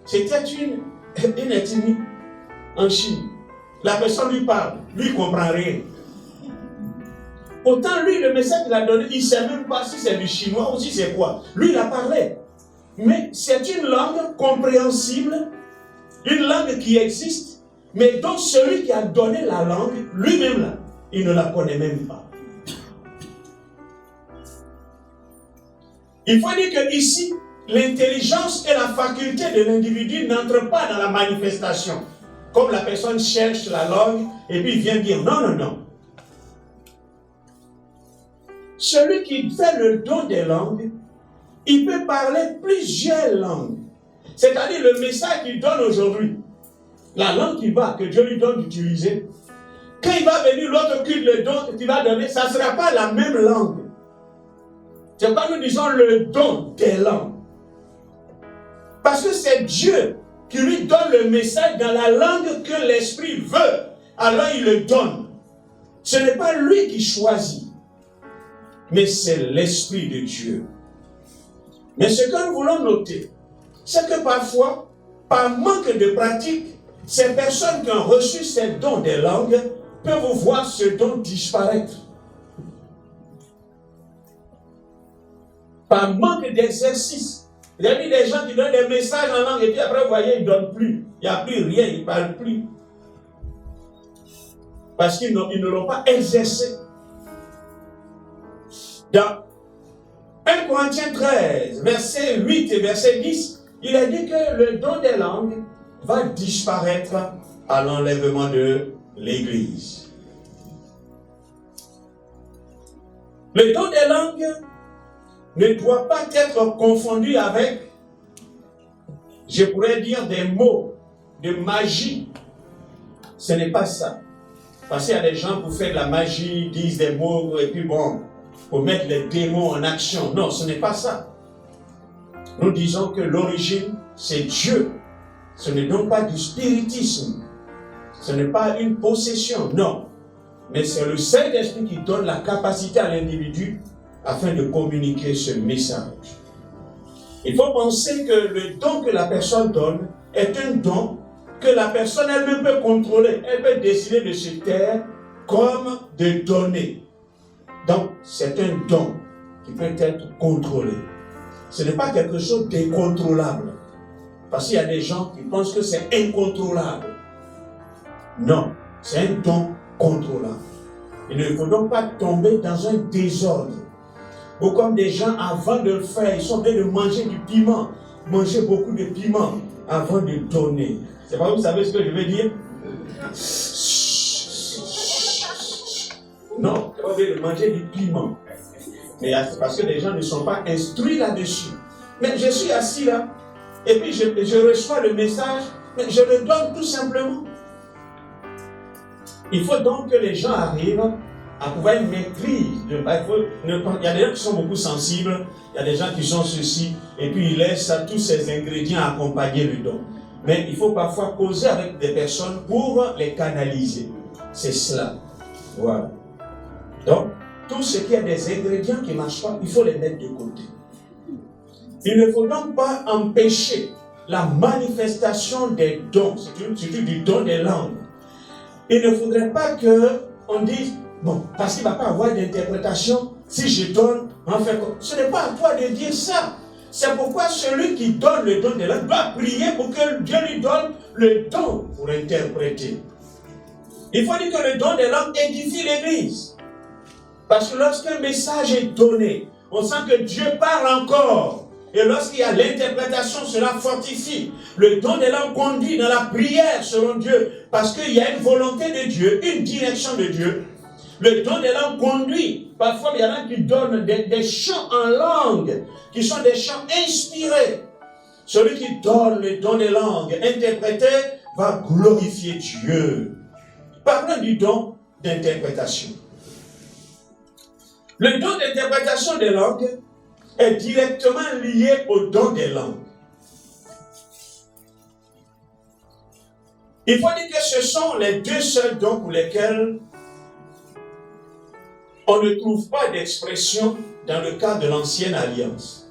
c'était une ethnie en Chine. La personne lui parle, lui ne comprend rien. Autant lui, le message qu'il a donné, il ne sait même pas si c'est du chinois ou si c'est quoi. Lui, il a parlé. Mais c'est une langue compréhensible, une langue qui existe, mais dont celui qui a donné la langue, lui-même là, il ne la connaît même pas. Il faut dire que ici, l'intelligence et la faculté de l'individu n'entrent pas dans la manifestation. Comme la personne cherche la langue et puis vient dire non, non, non. Celui qui fait le don des langues, il peut parler plusieurs langues. C'est-à-dire le message qu'il donne aujourd'hui, la langue que Dieu lui donne d'utiliser, quand il va venir l'autre culte, le don qu'il va donner, ça ne sera pas la même langue. C'est pas nous disons le don des langues. Parce que c'est Dieu qui lui donne le message dans la langue que l'Esprit veut. Alors il le donne. Ce n'est pas lui qui choisit, mais c'est l'Esprit de Dieu. Mais ce que nous voulons noter, c'est que parfois, par manque de pratique, ces personnes qui ont reçu ces dons des langues peuvent voir ce don disparaître. Par manque d'exercice. Il y a des gens qui donnent des messages en langue et puis après, vous voyez, ils ne donnent plus. Il n'y a plus rien, ils ne parlent plus. Parce qu'ils ne l'ont pas exercé. Dans 1 Corinthiens 13, verset 8 et verset 10, il est dit que le don des langues va disparaître à l'enlèvement de l'Église. Le don des langues ne doit pas être confondu avec, je pourrais dire, des mots de magie. Ce n'est pas ça. Parce qu'il y a des gens pour faire de la magie, disent des mots, et puis bon, pour mettre les démons en action. Non, ce n'est pas ça. Nous disons que l'origine, c'est Dieu. Ce n'est donc pas du spiritisme. Ce n'est pas une possession, non. Mais c'est le Saint-Esprit qui donne la capacité à l'individu afin de communiquer ce message. Il faut penser que le don que la personne donne est un don que la personne elle-même peut contrôler. Elle peut décider de se taire comme de donner. Donc, c'est un don qui peut être contrôlé. Ce n'est pas quelque chose d'incontrôlable. Parce qu'il y a des gens qui pensent que c'est incontrôlable. Non, c'est un don contrôlable. Il ne faut donc pas tomber dans un désordre. Ou comme des gens, avant de le faire, ils sont en train de manger du piment. Manger beaucoup de piment avant de donner. C'est pas vous savez ce que je veux dire? Non, c'est pas obligé de manger du piment. Mais c'est parce que les gens ne sont pas instruits là-dessus. Mais je suis assis là, et puis je reçois le message, mais je le donne tout simplement. Il faut donc que les gens arrivent à pouvoir une maîtrise. Il y a des gens qui sont beaucoup sensibles, il y a des gens qui sont ceci, et puis ils laissent tous ces ingrédients accompagner le don. Mais il faut parfois causer avec des personnes pour les canaliser. C'est cela. Voilà. Donc, tout ce qui a des ingrédients qui ne marchent pas, il faut les mettre de côté. Il ne faut donc pas empêcher la manifestation des dons, surtout du don des langues. Il ne faudrait pas qu'on dise, bon, parce qu'il ne va pas avoir d'interprétation, si je donne, en fait, ce n'est pas à toi de dire ça. C'est pourquoi celui qui donne le don des langues doit prier pour que Dieu lui donne le don pour interpréter. Il faut dire que le don des langues édifie l'Église. Parce que lorsqu'un message est donné, on sent que Dieu parle encore. Et lorsqu'il y a l'interprétation, cela fortifie. Le don des langues conduit dans la prière selon Dieu. Parce qu'il y a une volonté de Dieu, une direction de Dieu. Le don des langues conduit. Parfois, il y en a qui donnent des chants en langue, qui sont des chants inspirés. Celui qui donne le don des langues interprété va glorifier Dieu. Parlons du don d'interprétation. Le don d'interprétation des langues est directement lié au don des langues. Il faut dire que ce sont les deux seuls dons pour lesquels on ne trouve pas d'expression dans le cas de l'ancienne alliance.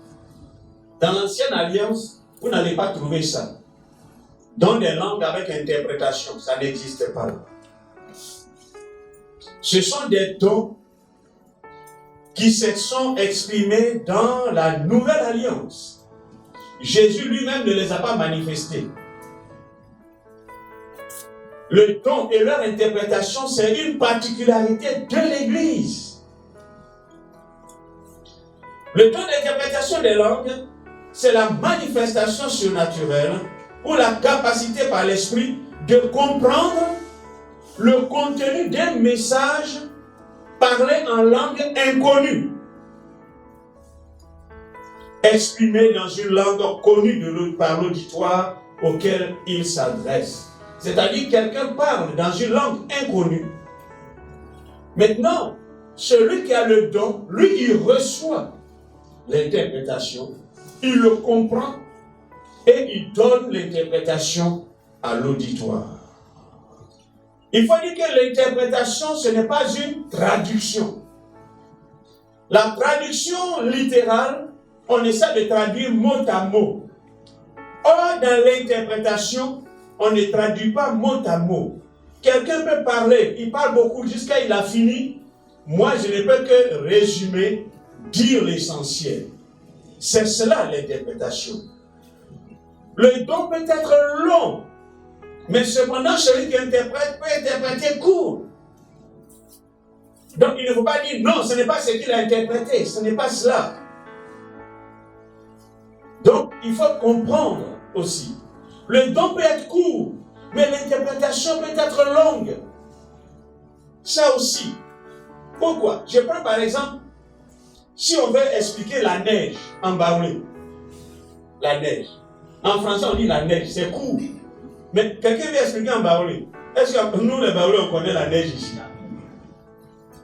Dans l'ancienne alliance, vous n'allez pas trouver ça. Don des langues avec interprétation, ça n'existe pas. Ce sont des dons qui se sont exprimés dans la nouvelle alliance. Jésus lui-même ne les a pas manifestés. Le don et leur interprétation, c'est une particularité de l'Église. Le don d'interprétation des langues, c'est la manifestation surnaturelle ou la capacité par l'Esprit de comprendre le contenu d'un message parlé en langue inconnue, exprimé dans une langue connue par l'auditoire auquel il s'adresse. C'est-à-dire que quelqu'un parle dans une langue inconnue. Maintenant, celui qui a le don, lui, il reçoit l'interprétation, il le comprend et il donne l'interprétation à l'auditoire. Il faut dire que l'interprétation, ce n'est pas une traduction. La traduction littérale, on essaie de traduire mot à mot. Or, dans l'interprétation, on ne traduit pas mot à mot. Quelqu'un peut parler, il parle beaucoup jusqu'à il a fini. Moi, je ne peux que résumer, dire l'essentiel. C'est cela l'interprétation. Le don peut être long, mais cependant, celui qui interprète peut interpréter court. Donc, il ne faut pas dire non, ce n'est pas ce qu'il a interprété, ce n'est pas cela. Donc, il faut comprendre aussi. Le don peut être court, mais l'interprétation peut être longue. Ça aussi. Pourquoi? Je prends par exemple, si on veut expliquer la neige en baoulé. La neige. En français, on dit la neige, c'est court. Mais quelqu'un veut expliquer en baoulé. Est-ce que nous, les baoulés, on connaît la neige ici?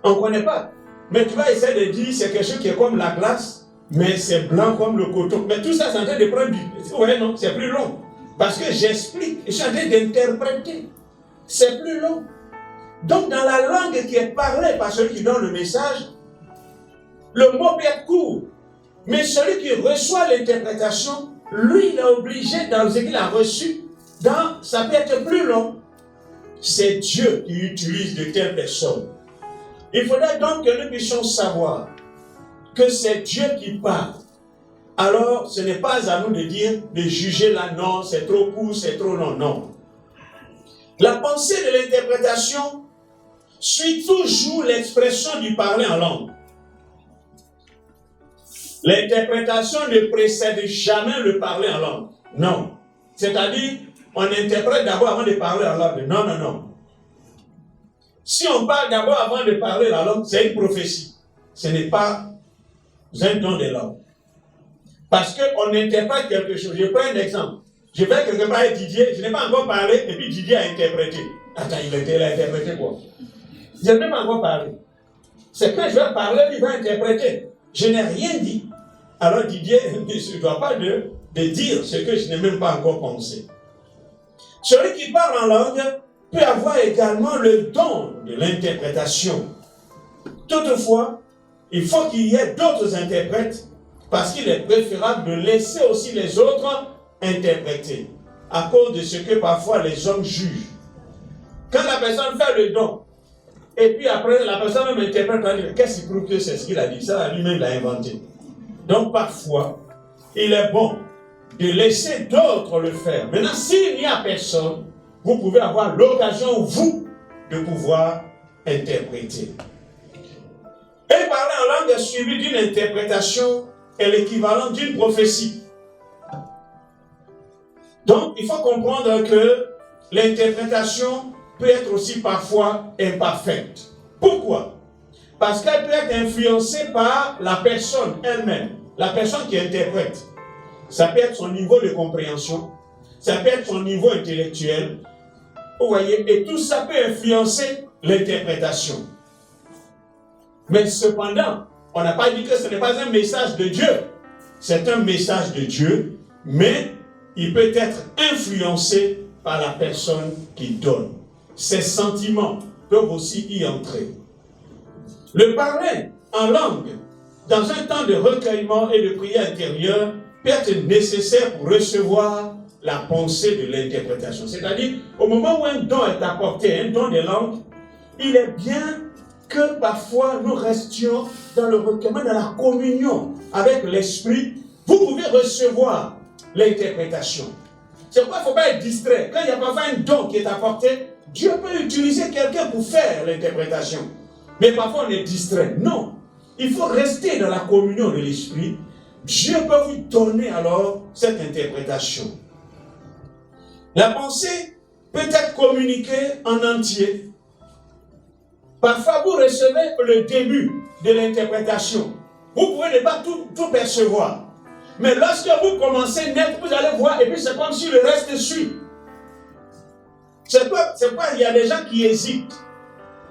On ne connaît pas. Mais tu vas essayer de dire c'est quelque chose qui est comme la glace, mais c'est blanc comme le coton. Mais tout ça, c'est en train de prendre du... Ouais, non, c'est plus long. Parce que j'explique, je suis en train d'interpréter. C'est plus long. Donc, dans la langue qui est parlée par celui qui donne le message, le mot peut être court. Mais celui qui reçoit l'interprétation, lui, il est obligé, dans ce qu'il a reçu, ça peut être plus long. C'est Dieu qui utilise de telles personnes. Il faudrait donc que nous puissions savoir que c'est Dieu qui parle. Alors, ce n'est pas à nous de dire, de juger là, non, c'est trop court, c'est trop long, non. La pensée de l'interprétation suit toujours l'expression du parler en langue. L'interprétation ne précède jamais le parler en langue. Non. C'est-à-dire, on interprète d'abord avant de parler en langue. Non, non, non. Si on parle d'abord avant de parler la langue, c'est une prophétie. Ce n'est pas un don de langue. Parce qu'on interprète quelque chose. Je prends un exemple. Je vais quelque part avec Didier, je n'ai pas encore parlé, et puis Didier a interprété. Attends, il a interprété quoi? Je n'ai pas encore parlé. C'est quand je vais parler, il va interpréter. Je n'ai rien dit. Alors Didier ne se doit pas de dire ce que je n'ai même pas encore pensé. Celui qui parle en langue peut avoir également le don de l'interprétation. Toutefois, il faut qu'il y ait d'autres interprètes parce qu'il est préférable de laisser aussi les autres interpréter à cause de ce que parfois les hommes jugent. Quand la personne fait le don, et puis après la personne même interprète, qu'est-ce qui prouve que c'est ce qu'il a dit? Ça, lui-même l'a inventé. Donc parfois, il est bon de laisser d'autres le faire. Maintenant, s'il n'y a personne, vous pouvez avoir l'occasion, vous, de pouvoir interpréter. Et parler en langue suivi d'une interprétation est l'équivalent d'une prophétie. Donc, il faut comprendre que l'interprétation peut être aussi parfois imparfaite. Pourquoi? Parce qu'elle peut être influencée par la personne elle-même, la personne qui interprète. Ça peut être son niveau de compréhension, ça peut être son niveau intellectuel. Vous voyez, et tout ça peut influencer l'interprétation. Mais cependant, on n'a pas dit que ce n'est pas un message de Dieu. C'est un message de Dieu, mais il peut être influencé par la personne qui donne. Ses sentiments peuvent aussi y entrer. Le parler en langue, dans un temps de recueillement et de prière intérieure, peut être nécessaire pour recevoir la pensée de l'interprétation. C'est-à-dire, au moment où un don est apporté, un don de langue, il est bien que parfois nous restions dans le recueillement, dans la communion avec l'Esprit. Vous pouvez recevoir l'interprétation. C'est pourquoi il ne faut pas être distrait. Quand il y a parfois un don qui est apporté, Dieu peut utiliser quelqu'un pour faire l'interprétation. Mais parfois on est distrait. Non. Il faut rester dans la communion de l'Esprit. Dieu peut vous donner alors cette interprétation. La pensée peut être communiquée en entier. Parfois, vous recevez le début de l'interprétation. Vous pouvez ne pas tout percevoir. Mais lorsque vous commencez net, vous allez voir, et puis c'est comme si le reste suit. C'est pas, il y a des gens qui hésitent.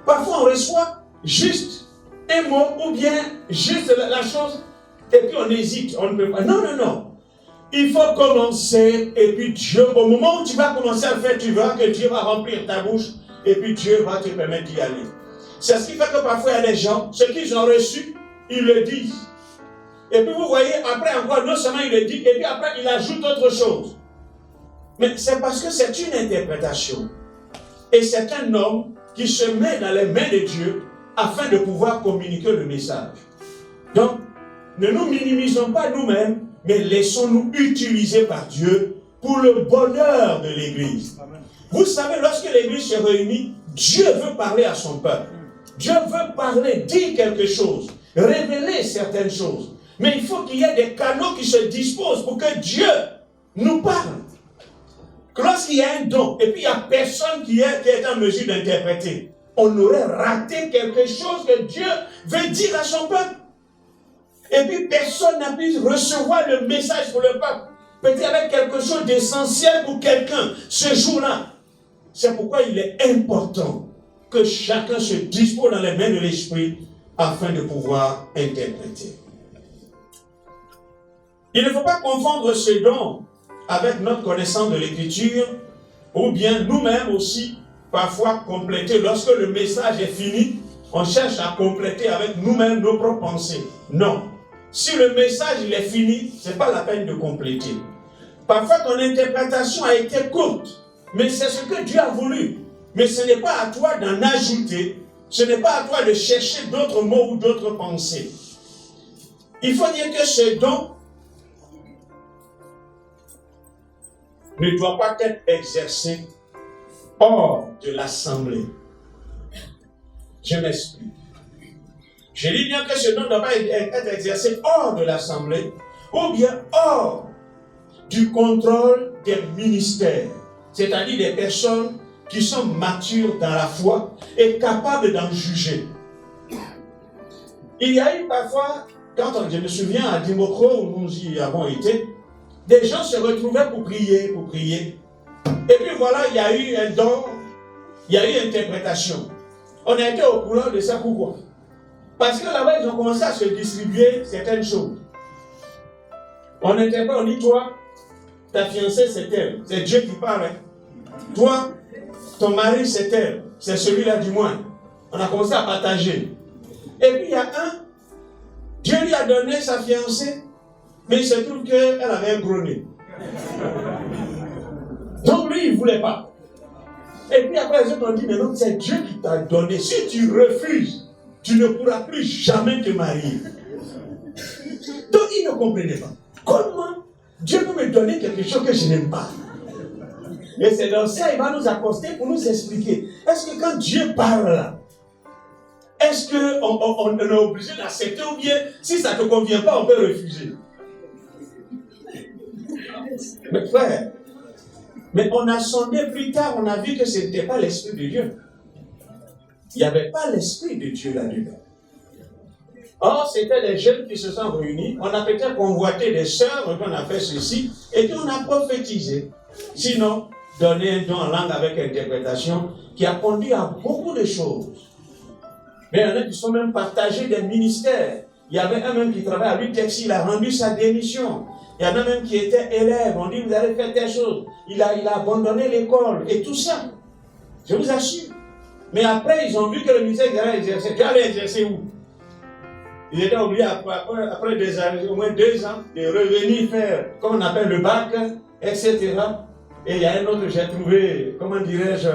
Parfois, on reçoit juste un mot, ou bien juste la chose, et puis on hésite, on ne peut pas. Non, non, non. Il faut commencer, et puis Dieu, au moment où tu vas commencer à faire, tu verras que Dieu va remplir ta bouche, et puis Dieu va te permettre d'y aller. C'est ce qui fait que parfois il y a des gens, ce qu'ils ont reçu, ils le disent. Et puis vous voyez, après encore, non seulement il le dit, et puis après il ajoute autre chose. Mais c'est parce que c'est une interprétation. Et c'est un homme qui se met dans les mains de Dieu afin de pouvoir communiquer le message. Donc, ne nous minimisons pas nous-mêmes, mais laissons-nous utiliser par Dieu pour le bonheur de l'Église. Vous savez, lorsque l'Église se réunit, Dieu veut parler à son peuple. Dieu veut parler, dire quelque chose, révéler certaines choses. Mais il faut qu'il y ait des canaux qui se disposent pour que Dieu nous parle. Lorsqu'il y a un don, et puis il n'y a personne qui est en mesure d'interpréter, on aurait raté quelque chose que Dieu veut dire à son peuple. Et puis personne n'a pu recevoir le message pour le peuple. Peut-être avec quelque chose d'essentiel pour quelqu'un ce jour-là. C'est pourquoi il est important que chacun se dispose dans les mains de l'Esprit afin de pouvoir interpréter. Il ne faut pas confondre ce don avec notre connaissance de l'Écriture, ou bien nous-mêmes aussi, parfois compléter. Lorsque le message est fini, on cherche à compléter avec nous-mêmes nos propres pensées. Non. Si le message il est fini, ce n'est pas la peine de compléter. Parfois, ton interprétation a été courte, mais c'est ce que Dieu a voulu. Mais ce n'est pas à toi d'en ajouter, ce n'est pas à toi de chercher d'autres mots ou d'autres pensées. Il faut dire que ce don ne doit pas être exercé hors de l'assemblée. Je m'explique. Je dis bien que ce don ne doit pas être exercé hors de l'assemblée ou bien hors du contrôle des ministères, c'est-à-dire des personnes qui sont matures dans la foi et capables d'en juger. Il y a eu parfois, je me souviens à Dimokro où nous y avons été, des gens se retrouvaient pour prier. Et puis voilà, il y a eu un don, il y a eu interprétation. On a été au courant de ça, pourquoi? Parce que là-bas, ils ont commencé à se distribuer certaines choses. On interprète, on dit, toi, ta fiancée, c'est elle. C'est Dieu qui parle. Toi, ton mari, c'est elle. C'est celui-là du moins. On a commencé à partager. Et puis, il y a Dieu lui a donné sa fiancée, mais il se trouve qu'elle avait un gros nez. Donc lui, il ne voulait pas. Et puis après, les autres ont dit, mais non, c'est Dieu qui t'a donné. Si tu refuses, tu ne pourras plus jamais te marier. Donc il ne comprenait pas. Comment Dieu peut me donner quelque chose que je n'aime pas? Et c'est dans ça qu'il va nous accoster pour nous expliquer. Est-ce que quand Dieu parle là, est-ce qu'on est obligé d'accepter ou bien si ça ne te convient pas, on peut refuser? Mais frère, mais on a sondé plus tard, on a vu que ce n'était pas l'Esprit de Dieu. Il n'y avait pas l'Esprit de Dieu là-dedans. Or, c'était des jeunes qui se sont réunis. On a peut-être convoité des sœurs, on a fait ceci, et puis on a prophétisé. Sinon, donner un don en langue avec interprétation qui a conduit à beaucoup de choses. Mais il y en a qui sont même partagés des ministères. Il y avait un même qui travaillait à l'UTEX, il a rendu sa démission. Il y en a même qui étaient élèves, on dit vous allez faire telle chose. Il a abandonné l'école et tout ça. Je vous assure. Mais après, ils ont vu que le ministère allait exercer. Tu allais exercer où? Ils étaient obligés, après des années, au moins 2 ans, de revenir faire, comme on appelle le bac, etc. Et il y a un autre que j'ai trouvé, comment dirais-je,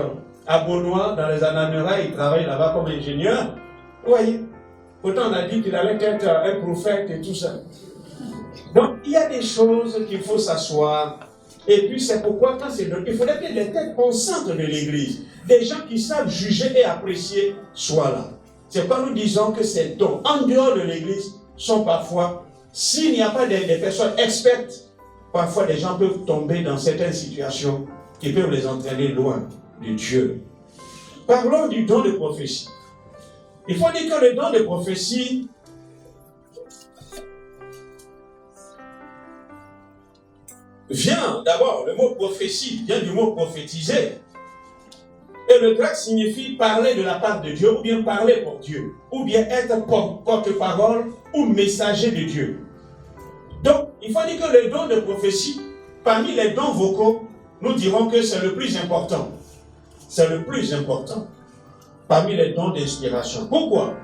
à Beaunois, dans les Anamera, il travaille là-bas comme ingénieur. Vous voyez? Pourtant, on a dit qu'il allait être un prophète et tout ça. Donc, il y a des choses qu'il faut s'asseoir. Et puis, c'est pourquoi, quand c'est donné, il faudrait que les têtes pensantes de l'Église, des gens qui savent juger et apprécier, soient là. C'est pourquoi nous disons que ces dons, en dehors de l'Église, sont parfois, s'il n'y a pas des personnes expertes, parfois des gens peuvent tomber dans certaines situations qui peuvent les entraîner loin de Dieu. Parlons du don de prophétie. Il faut dire que le don de prophétie vient d'abord, le mot prophétie vient du mot prophétiser. Et le grec signifie parler de la part de Dieu, ou bien parler pour Dieu, ou bien être porte-parole ou messager de Dieu. Donc, il faut dire que le don de prophétie, parmi les dons vocaux, nous dirons que c'est le plus important. C'est le plus important parmi les dons d'inspiration. Pourquoi?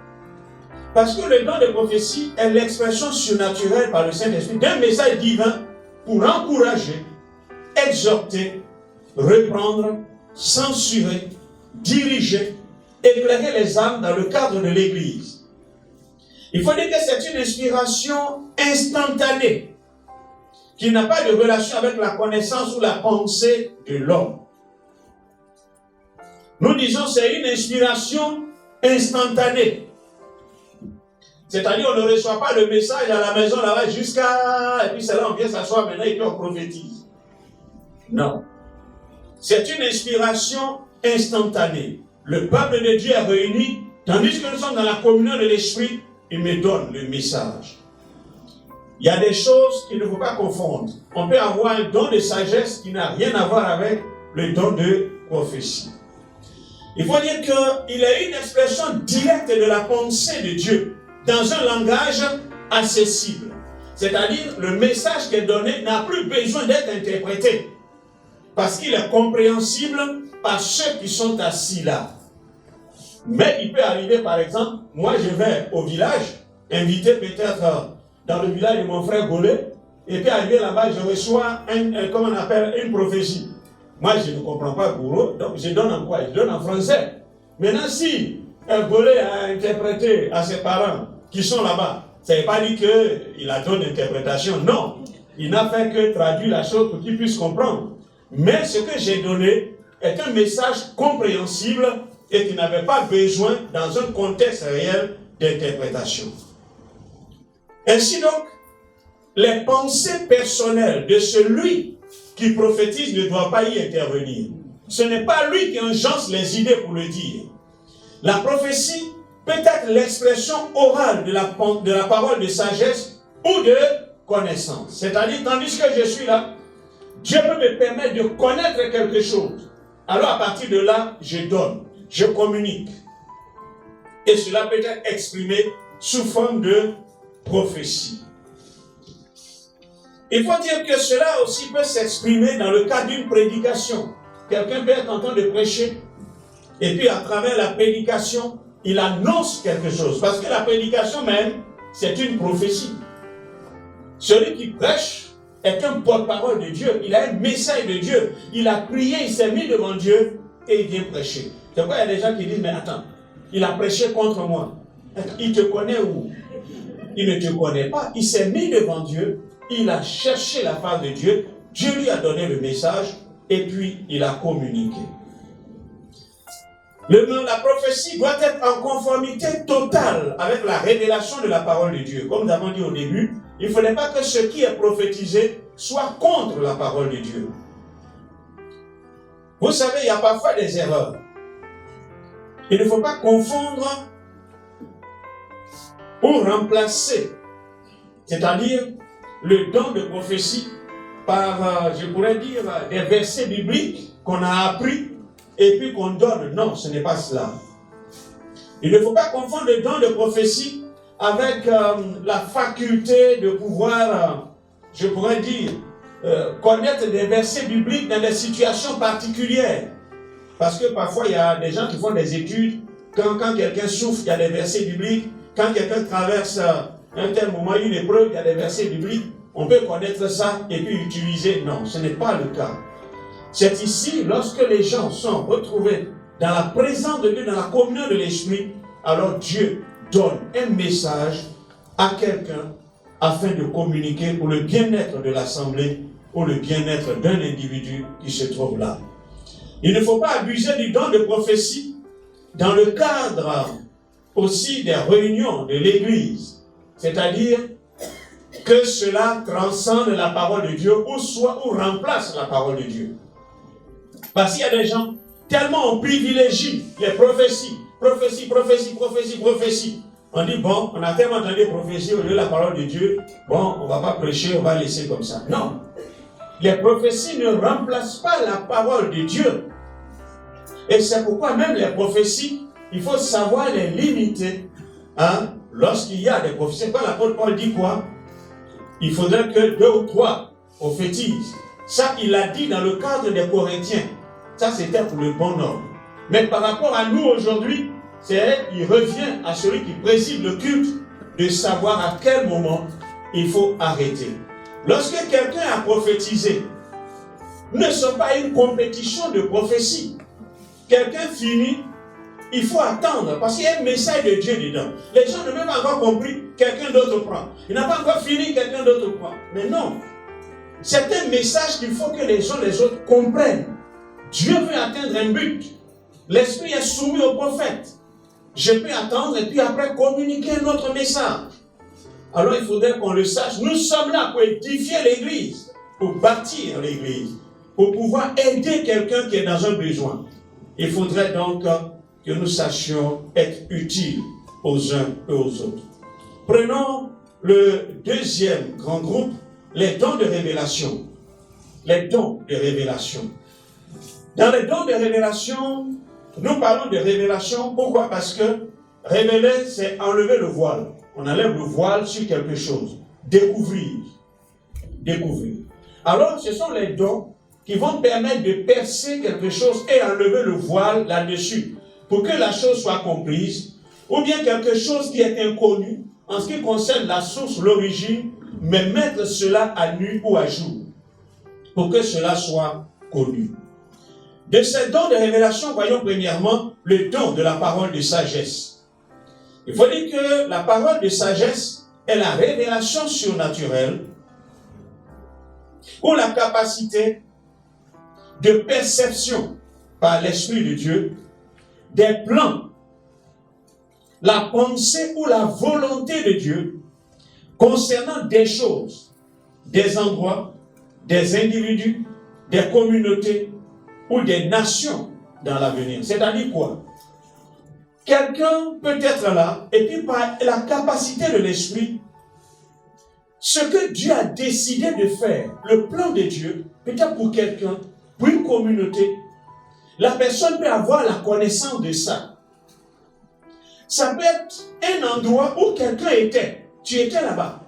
Parce que le don de prophétie est l'expression surnaturelle par le Saint-Esprit d'un message divin pour encourager, exhorter, reprendre, censurer, diriger, éclairer les âmes dans le cadre de l'Église. Il faut dire que c'est une inspiration instantanée qui n'a pas de relation avec la connaissance ou la pensée de l'homme. Nous disons que c'est une inspiration instantanée. C'est-à-dire, on ne reçoit pas le message à la maison là-bas jusqu'à... Et puis c'est là, on vient s'asseoir maintenant et puis on prophétise. Non. C'est une inspiration instantanée. Le peuple de Dieu est réuni, tandis que nous sommes dans la communion de l'Esprit, il me donne le message. Il y a des choses qu'il ne faut pas confondre. On peut avoir un don de sagesse qui n'a rien à voir avec le don de prophétie. Il faut dire qu'il a une expression directe de la pensée de Dieu dans un langage accessible. C'est-à-dire, le message qui est donné n'a plus besoin d'être interprété parce qu'il est compréhensible par ceux qui sont assis là. Mais il peut arriver, par exemple, moi je vais au village, inviter peut-être dans le village de mon frère Gaulet, et puis arriver là-bas, je reçois comment on appelle, une prophétie. Moi, je ne comprends pas Gouro, donc je donne en quoi? Je donne en français. Maintenant, si Gaulet a interprété à ses parents qui sont là-bas, ça ne veut pas dire qu'il a donné l'interprétation. Non, il n'a fait que traduire la chose pour qu'ils puissent comprendre. Mais ce que j'ai donné est un message compréhensible et qui n'avait pas besoin, dans un contexte réel, d'interprétation. Ainsi donc, les pensées personnelles de celui qui prophétise ne doivent pas y intervenir. Ce n'est pas lui qui engendre les idées pour le dire. La prophétie peut être l'expression orale de la parole de sagesse ou de connaissance. C'est-à-dire, tandis que je suis là, Dieu peut me permettre de connaître quelque chose. Alors à partir de là, je donne, je communique. Et cela peut être exprimé sous forme de prophétie. Il faut dire que cela aussi peut s'exprimer dans le cadre d'une prédication. Quelqu'un peut être en train de prêcher, et puis à travers la prédication, il annonce quelque chose. Parce que la prédication même, c'est une prophétie. Celui qui prêche est un porte-parole de Dieu. Il a un message de Dieu. Il a prié, il s'est mis devant Dieu et il vient prêcher. C'est pourquoi il y a des gens qui disent, mais attends, il a prêché contre moi. Il te connaît où? Il ne te connaît pas. Il s'est mis devant Dieu. Il a cherché la face de Dieu. Dieu lui a donné le message et puis il a communiqué. La prophétie doit être en conformité totale avec la révélation de la parole de Dieu. Comme nous avons dit au début, il ne faudrait pas que ce qui est prophétisé soit contre la parole de Dieu. Vous savez, il y a parfois des erreurs. Il ne faut pas confondre ou remplacer, c'est-à-dire le don de prophétie par, je pourrais dire, des versets bibliques qu'on a appris et puis qu'on donne. Non, ce n'est pas cela. Il ne faut pas confondre le don de prophétie avec la faculté de pouvoir, je pourrais dire, connaître des versets bibliques dans des situations particulières. Parce que parfois, il y a des gens qui font des études. Quand quelqu'un souffre, il y a des versets bibliques. Quand quelqu'un traverse un tel moment, une épreuve, il y a des versets bibliques. On peut connaître ça et puis utiliser. Non, ce n'est pas le cas. C'est ici, lorsque les gens sont retrouvés dans la présence de Dieu, dans la communion de l'Esprit, alors Dieu donne un message à quelqu'un afin de communiquer pour le bien-être de l'assemblée, pour le bien-être d'un individu qui se trouve là. Il ne faut pas abuser du don de prophétie dans le cadre aussi des réunions de l'Église, c'est-à-dire que cela transcende la parole de Dieu ou remplace la parole de Dieu. Parce qu'il y a des gens, tellement on privilégie les prophéties, prophétie. On dit, bon, on a tellement entendu prophéties au lieu de la parole de Dieu, bon, on ne va pas prêcher, on va laisser comme ça. Non, les prophéties ne remplacent pas la parole de Dieu. Et c'est pourquoi même les prophéties, il faut savoir les limiter. Hein? Lorsqu'il y a des prophéties, quand l'apôtre Paul dit quoi? Il faudrait que 2 ou 3 prophétisent. Ça, il l'a dit dans le cadre des Corinthiens. Ça, c'était pour le bon ordre. Mais par rapport à nous aujourd'hui, il revient à celui qui préside le culte de savoir à quel moment il faut arrêter. Lorsque quelqu'un a prophétisé, ne sont pas une compétition de prophétie. Quelqu'un finit, il faut attendre, parce qu'il y a un message de Dieu dedans. Les gens n'ont même pas encore compris, quelqu'un d'autre prend. Il n'a pas encore fini, quelqu'un d'autre prend. Mais non, c'est un message qu'il faut que les uns les autres comprennent. Dieu veut atteindre un but. L'esprit est soumis au prophète. je peux attendre et puis après communiquer un autre message. Alors il faudrait qu'on le sache. Nous sommes là pour édifier l'église, pour bâtir l'église, pour pouvoir aider quelqu'un qui est dans un besoin. Il faudrait donc que nous sachions être utiles aux uns et aux autres. Prenons le deuxième grand groupe, les dons de révélation. Les dons de révélation. Dans les dons de révélation, nous parlons de révélation. Pourquoi? Parce que révéler, c'est enlever le voile. On enlève le voile sur quelque chose. Découvrir. Découvrir. Alors, ce sont les dons qui vont permettre de percer quelque chose et enlever le voile là-dessus, pour que la chose soit comprise, ou bien quelque chose qui est inconnu, en ce qui concerne la source, l'origine, mais mettre cela à nu ou à jour, pour que cela soit connu. De ces dons de révélation, voyons premièrement le don de la parole de sagesse. Il faut dire que la parole de sagesse est la révélation surnaturelle, ou la capacité de perception par l'Esprit de Dieu des plans, la pensée ou la volonté de Dieu concernant des choses, des endroits, des individus, des communautés ou des nations dans l'avenir. C'est-à-dire quoi? Quelqu'un peut être là et puis par la capacité de l'Esprit, ce que Dieu a décidé de faire, le plan de Dieu, peut-être pour quelqu'un, pour une communauté, la personne peut avoir la connaissance de ça. Ça peut être un endroit où quelqu'un était. Tu étais là-bas.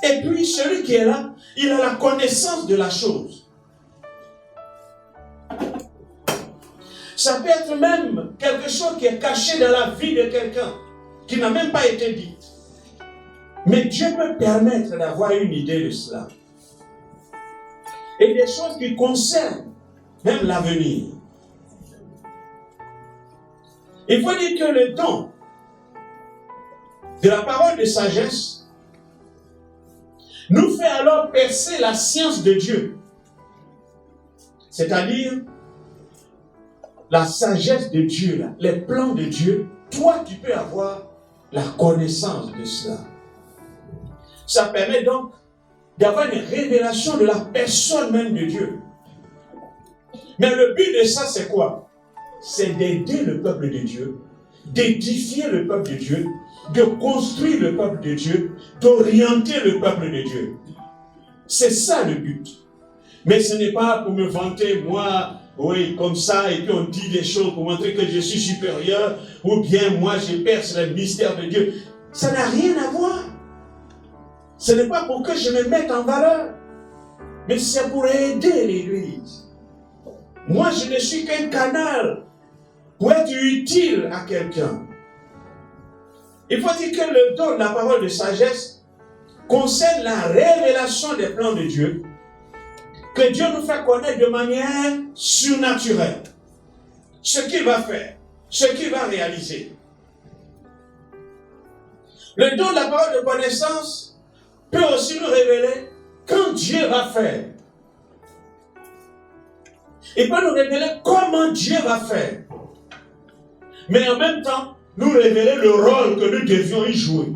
Et puis celui qui est là, il a la connaissance de la chose. Ça peut être même quelque chose qui est caché dans la vie de quelqu'un, qui n'a même pas été dit. Mais Dieu peut permettre d'avoir une idée de cela. Et des choses qui concernent même l'avenir. Il faut dire que le don de la parole de sagesse nous fait alors percer la science de Dieu. C'est-à-dire la sagesse de Dieu, là, les plans de Dieu. Toi, tu peux avoir la connaissance de cela. Ça permet donc d'avoir une révélation de la personne même de Dieu. Mais le but de ça, c'est quoi? C'est d'aider le peuple de Dieu, d'édifier le peuple de Dieu, de construire le peuple de Dieu, d'orienter le peuple de Dieu. C'est ça le but. Mais ce n'est pas pour me vanter, moi, oui, comme ça, et puis on dit des choses pour montrer que je suis supérieur, ou bien moi, je perce le mystère de Dieu. Ça n'a rien à voir. Ce n'est pas pour que je me mette en valeur, mais c'est pour aider l'Église. Moi, je ne suis qu'un canal pour être utile à quelqu'un. Il faut dire que le don de la parole de sagesse concerne la révélation des plans de Dieu, que Dieu nous fait connaître de manière surnaturelle. Ce qu'il va faire, ce qu'il va réaliser. Le don de la parole de connaissance peut aussi nous révéler quand Dieu va faire. Il peut nous révéler comment Dieu va faire. Mais en même temps, nous révéler le rôle que nous devions y jouer.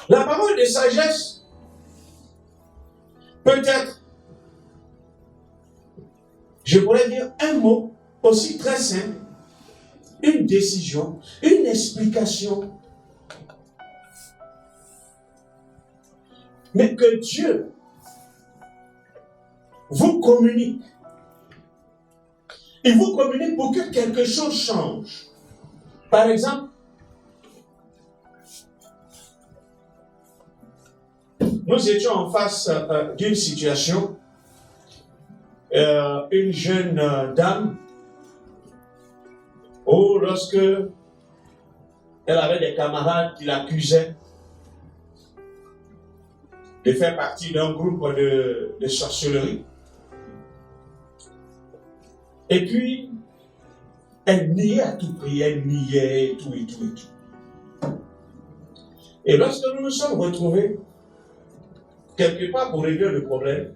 La parole de sagesse peut être, je pourrais dire un mot aussi très simple, une décision, une explication. Mais que Dieu vous communique. Il vous communique pour que quelque chose change. Par exemple, nous étions en face d'une situation, une jeune dame, où lorsque elle avait des camarades qui l'accusaient de faire partie d'un groupe de sorcellerie. Et puis, elle niait à tout prix, elle niait tout et tout et tout. Et lorsque nous nous sommes retrouvés quelque part pour régler le problème,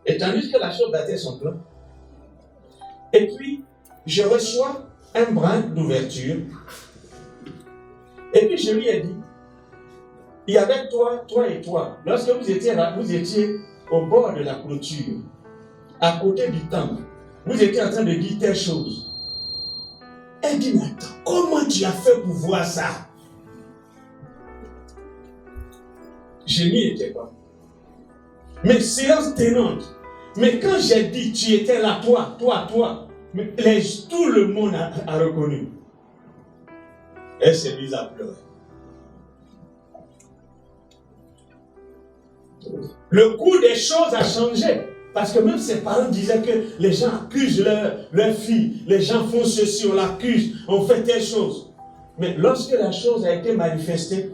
Et tandis que la chose battait son plein. Et puis, je reçois un brin d'ouverture. Et puis, je lui ai dit, il y avait toi et toi. Lorsque vous étiez là, vous étiez au bord de la clôture, à côté du temple. Vous étiez en train de dire telle chose. Elle dit, mais attends, comment tu as fait pour voir ça? Je n'y étais pas. Mais séance tenante. Mais quand j'ai dit, tu étais là, toi, tout le monde a reconnu. Elle s'est mise à pleurer. Le cours des choses a changé. Parce que même ses parents disaient que les gens accusent leur fille. Les gens font ceci, on l'accuse, on fait telle chose. Mais lorsque la chose a été manifestée,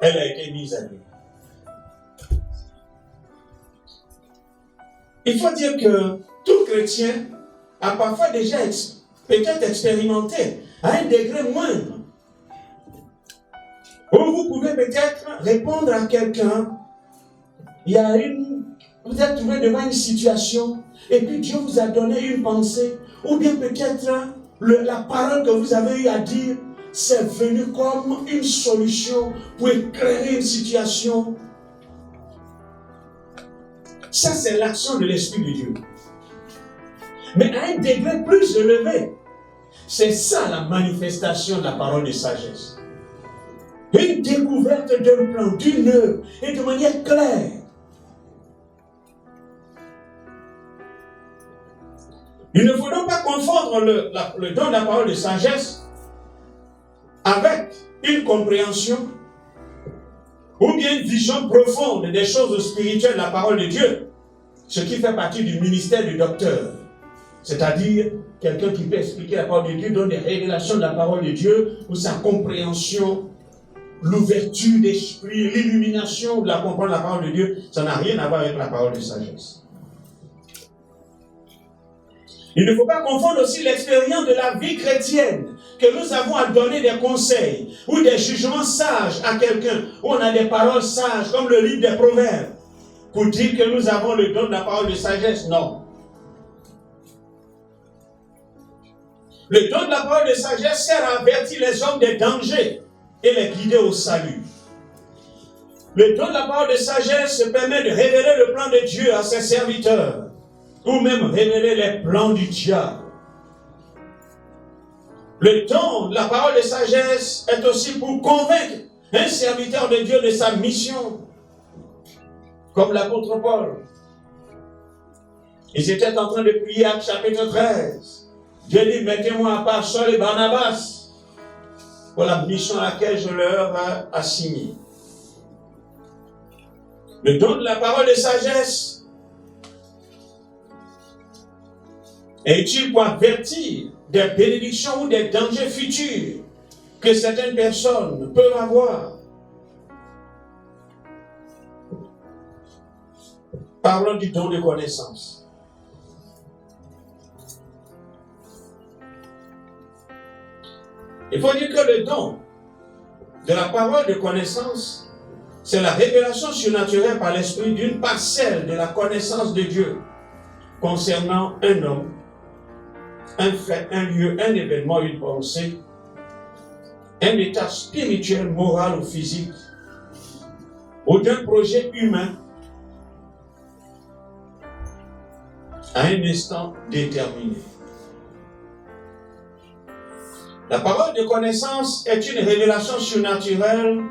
elle a été mise à nu. Il faut dire que tout chrétien a parfois déjà peut-être expérimenté à un degré moindre. Ou vous pouvez peut-être répondre à quelqu'un. Vous êtes trouvé devant une situation et puis Dieu vous a donné une pensée. Ou bien peut-être la parole que vous avez eu à dire, c'est venu comme une solution pour éclairer une situation. Ça, c'est l'action de l'Esprit de Dieu. Mais à un degré plus élevé, c'est ça la manifestation de la parole de sagesse. Une découverte d'un plan, d'une œuvre, et de manière claire. Il ne faut donc pas confondre le don de la parole de sagesse avec une compréhension ou bien une vision profonde des choses spirituelles de la parole de Dieu, ce qui fait partie du ministère du docteur. C'est-à-dire, quelqu'un qui peut expliquer la parole de Dieu, donne des révélations de la parole de Dieu, ou sa compréhension, l'ouverture d'esprit, l'illumination de la comprendre la parole de Dieu, ça n'a rien à voir avec la parole de sagesse. Il ne faut pas confondre aussi l'expérience de la vie chrétienne, que nous avons à donner des conseils, ou des jugements sages à quelqu'un, où on a des paroles sages, comme le livre des Proverbes, pour dire que nous avons le don de la parole de sagesse. Non. Le don de la parole de sagesse sert à avertir les hommes des dangers et les guider au salut. Le don de la parole de sagesse permet de révéler le plan de Dieu à ses serviteurs, ou même révéler les plans du diable. Le don de la parole de sagesse est aussi pour convaincre un serviteur de Dieu de sa mission, comme l'apôtre Paul. Ils étaient en train de prier, Actes chapitre 13. Dieu dit, mettez-moi à part Saul et Barnabas pour la mission à laquelle je leur ai assigné. Le don de la parole de sagesse est utile pour avertir des bénédictions ou des dangers futurs que certaines personnes peuvent avoir. Parlons du don de connaissance. Il faut dire que le don de la parole de connaissance, c'est la révélation surnaturelle par l'Esprit d'une parcelle de la connaissance de Dieu concernant un homme, un fait, un lieu, un événement, une pensée, un état spirituel, moral ou physique, ou d'un projet humain à un instant déterminé. La parole de connaissance est une révélation surnaturelle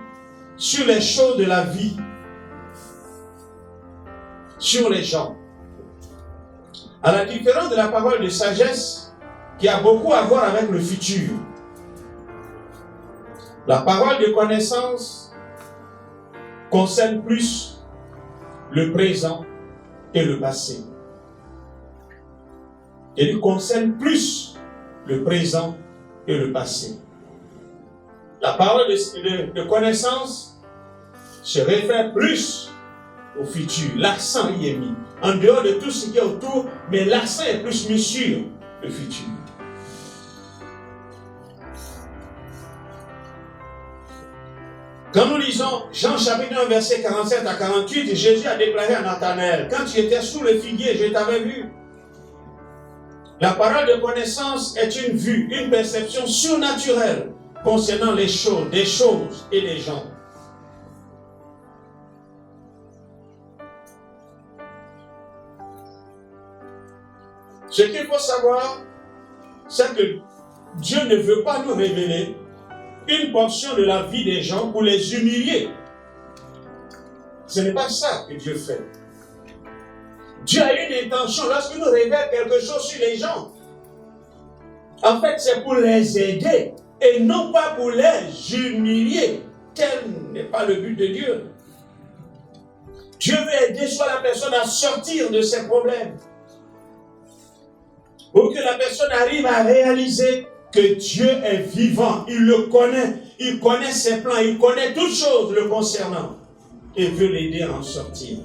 sur les choses de la vie, sur les gens. À la différence de la parole de sagesse, qui a beaucoup à voir avec le futur. La parole de connaissance concerne plus le présent et le passé. Elle concerne plus le présent et le passé. La parole de connaissance se réfère plus au futur. L'accent y est mis. En dehors de tout ce qui est autour, mais l'accent est plus mis sur le futur. Quand nous lisons lisons Jean chapitre 1, verset 47 à 48, Jésus a déclaré à Nathanaël, quand tu étais sous le figuier, je t'avais vu. La parole de connaissance est une vue, une perception surnaturelle concernant les choses, des choses et des gens. Ce qu'il faut savoir, c'est que Dieu ne veut pas nous révéler une portion de la vie des gens pour les humilier. Ce n'est pas ça que Dieu fait. Dieu a une intention lorsqu'il nous révèle quelque chose sur les gens. En fait, c'est pour les aider et non pas pour les humilier. Tel n'est pas le but de Dieu. Dieu veut aider soit la personne à sortir de ses problèmes. Pour que la personne arrive à réaliser que Dieu est vivant, il le connaît, il connaît ses plans, il connaît toutes choses le concernant et veut l'aider à en sortir.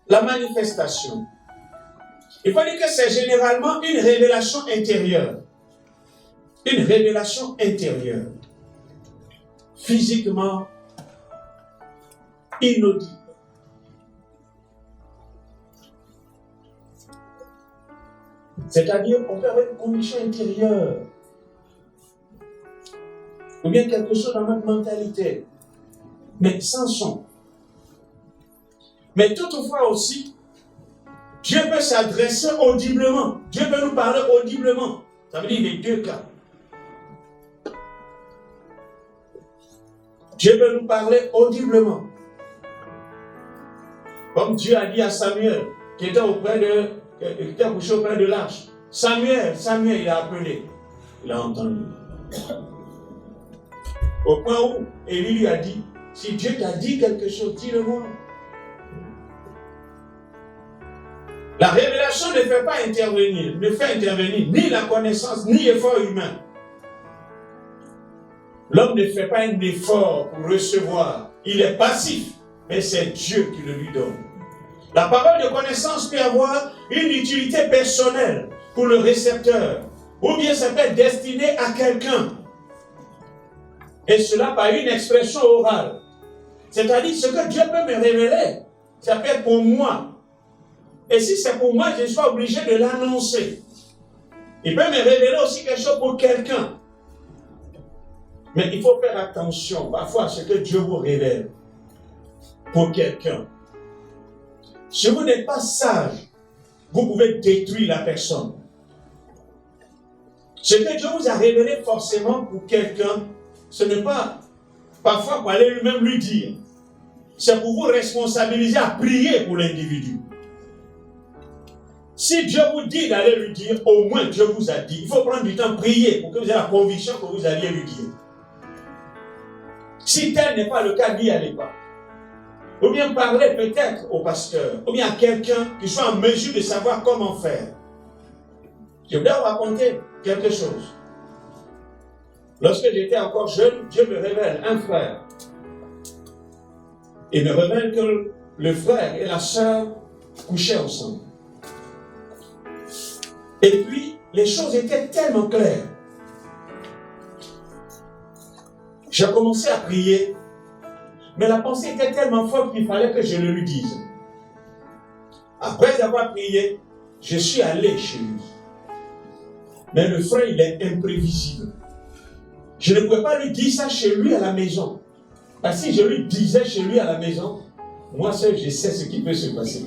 La manifestation. Il faut dire que c'est généralement une révélation intérieure. Une révélation intérieure. Physiquement inaudible. C'est-à-dire qu'on peut avoir une condition intérieure. Ou bien quelque chose dans notre mentalité. Mais sans son. Mais toutefois aussi, Dieu peut s'adresser audiblement. Dieu peut nous parler audiblement. Ça veut dire les deux cas. Dieu peut nous parler audiblement. Comme Dieu a dit à Samuel, qui était couché auprès de l'arche. Samuel, il a appelé. Il a entendu. Au point où Élie lui a dit, si Dieu t'a dit quelque chose, dis-le-moi. La révélation ne fait pas intervenir, ne fait intervenir ni la connaissance, ni l'effort humain. L'homme ne fait pas un effort pour recevoir. Il est passif, mais c'est Dieu qui le lui donne. La parole de connaissance peut avoir une utilité personnelle pour le récepteur, ou bien ça peut être destiné à quelqu'un. Et cela par une expression orale. C'est-à-dire ce que Dieu peut me révéler, ça peut être pour moi. Et si c'est pour moi, je ne suis pas obligé de l'annoncer. Il peut me révéler aussi quelque chose pour quelqu'un. Mais il faut faire attention parfois à ce que Dieu vous révèle pour quelqu'un. Si vous n'êtes pas sage, vous pouvez détruire la personne. Ce que Dieu vous a révélé forcément pour quelqu'un, ce n'est pas parfois pour aller lui-même lui dire. C'est pour vous responsabiliser à prier pour l'individu. Si Dieu vous dit d'aller lui dire, au moins Dieu vous a dit. Il faut prendre du temps, prier pour que vous ayez la conviction que vous alliez lui dire. Si tel n'est pas le cas, n'y allez pas. Ou bien parler peut-être au pasteur, ou bien à quelqu'un qui soit en mesure de savoir comment faire. Je voudrais vous raconter quelque chose. Lorsque j'étais encore jeune, Dieu me révèle un frère. Il me révèle que le frère et la sœur couchaient ensemble. Et puis, les choses étaient tellement claires. J'ai commencé à prier, mais la pensée était tellement forte qu'il fallait que je le lui dise. Après avoir prié, je suis allé chez lui. Mais le frère, il est imprévisible. Je ne pouvais pas lui dire ça chez lui à la maison. Parce que si je lui disais chez lui à la maison, moi seul, je sais ce qui peut se passer.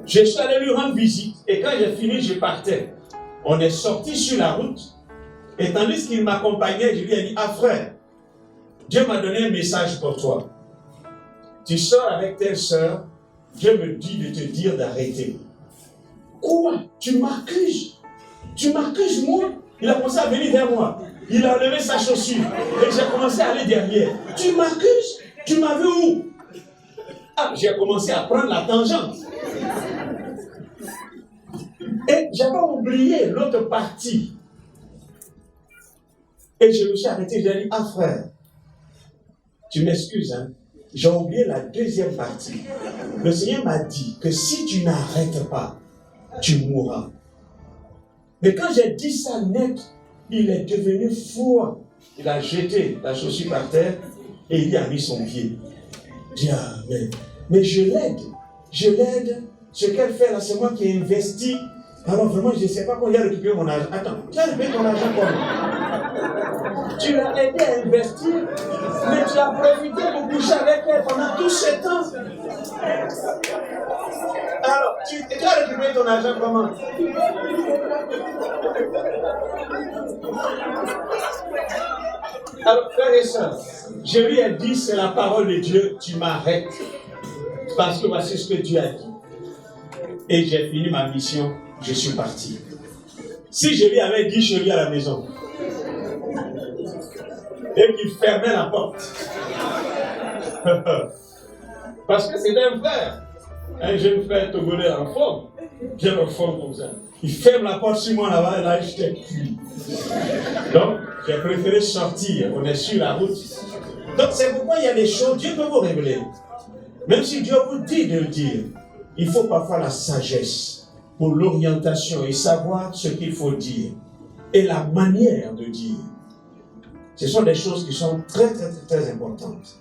Je suis allé lui rendre visite et quand j'ai fini, je partais. On est sorti sur la route et tandis qu'il m'accompagnait, je lui ai dit, ah frère, Dieu m'a donné un message pour toi. Tu sors avec telle sœur, Dieu me dit de te dire d'arrêter. Quoi? Tu m'accuses? Tu m'accuses moi? Il a commencé à venir vers moi. Il a enlevé sa chaussure et j'ai commencé à aller derrière. Tu m'accuses? Tu m'as vu où? Ah, j'ai commencé à prendre la tangente. Et j'avais oublié l'autre partie. Et je me suis arrêté, j'ai dit, ah frère, tu m'excuses, hein, j'ai oublié la deuxième partie. Le Seigneur m'a dit que si tu n'arrêtes pas, tu mourras. Mais quand j'ai dit ça net, il est devenu fou. Il a jeté la chaussure par terre et il y a mis son pied. Il dit, ah, mais je l'aide. Je l'aide. Ce qu'elle fait là, c'est moi qui ai investi. Alors vraiment, je ne sais pas comment il a récupéré mon argent. Attends, tu as récupéré ton argent comment? Tu l'as aidé à investir, mais tu as profité de coucher avec elle pendant tout ce temps. Alors, tu as récupéré ton argent comment? Alors, frères et sœurs, je lui ai dit, c'est la parole de Dieu, tu m'arrêtes. Parce que voici ce que Dieu a dit. Et j'ai fini ma mission, je suis parti. Si je lui avais dit, je lui à la maison. Et qu'il fermait la porte. Parce que c'est un frère. Un jeune frère togolais en forme. Bien en forme comme ça. Il ferme la porte sur moi là-bas et là, je t'ai cuit. Donc, j'ai préféré sortir. On est sur la route. Donc, c'est pourquoi il y a des choses, Dieu peut vous révéler. Même si Dieu vous dit de le dire, il faut parfois la sagesse pour l'orientation et savoir ce qu'il faut dire. Et la manière de dire. Ce sont des choses qui sont très, très, très, très importantes.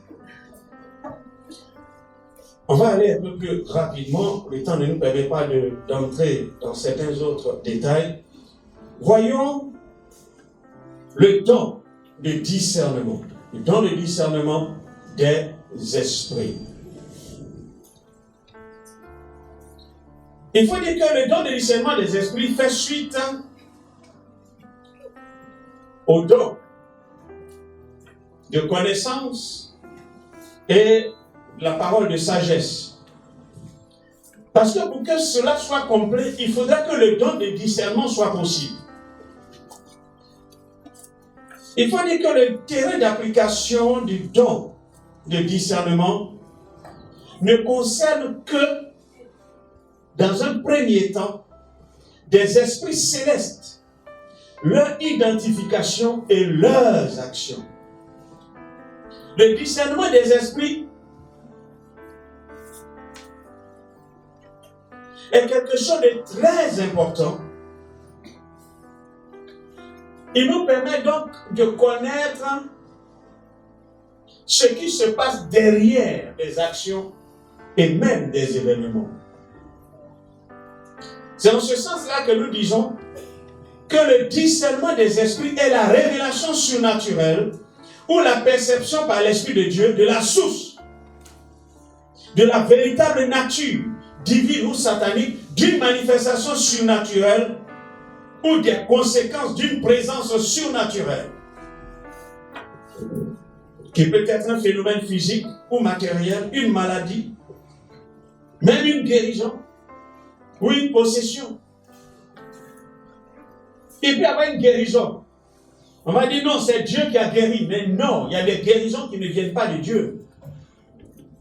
On va aller un peu plus rapidement. Le temps ne nous permet pas d'entrer dans certains autres détails. Voyons le don de discernement. Le don de discernement des esprits. Il faut dire que le don de discernement des esprits fait suite au don de connaissance et la parole de sagesse. Parce que pour que cela soit complet, il faudra que le don de discernement soit possible. Il faut dire que le terrain d'application du don de discernement ne concerne que, dans un premier temps, des esprits célestes, leur identification et leurs actions. Le discernement des esprits est quelque chose de très important. Il nous permet donc de connaître ce qui se passe derrière les actions et même des événements. C'est en ce sens-là que nous disons que le discernement des esprits est la révélation surnaturelle ou la perception par l'Esprit de Dieu de la source, de la véritable nature divine ou satanique d'une manifestation surnaturelle ou des conséquences d'une présence surnaturelle, qui peut être un phénomène physique ou matériel, une maladie, même une guérison ou une possession. Il peut y avoir une guérison. On va dire non, c'est Dieu qui a guéri. Mais non, il y a des guérisons qui ne viennent pas de Dieu.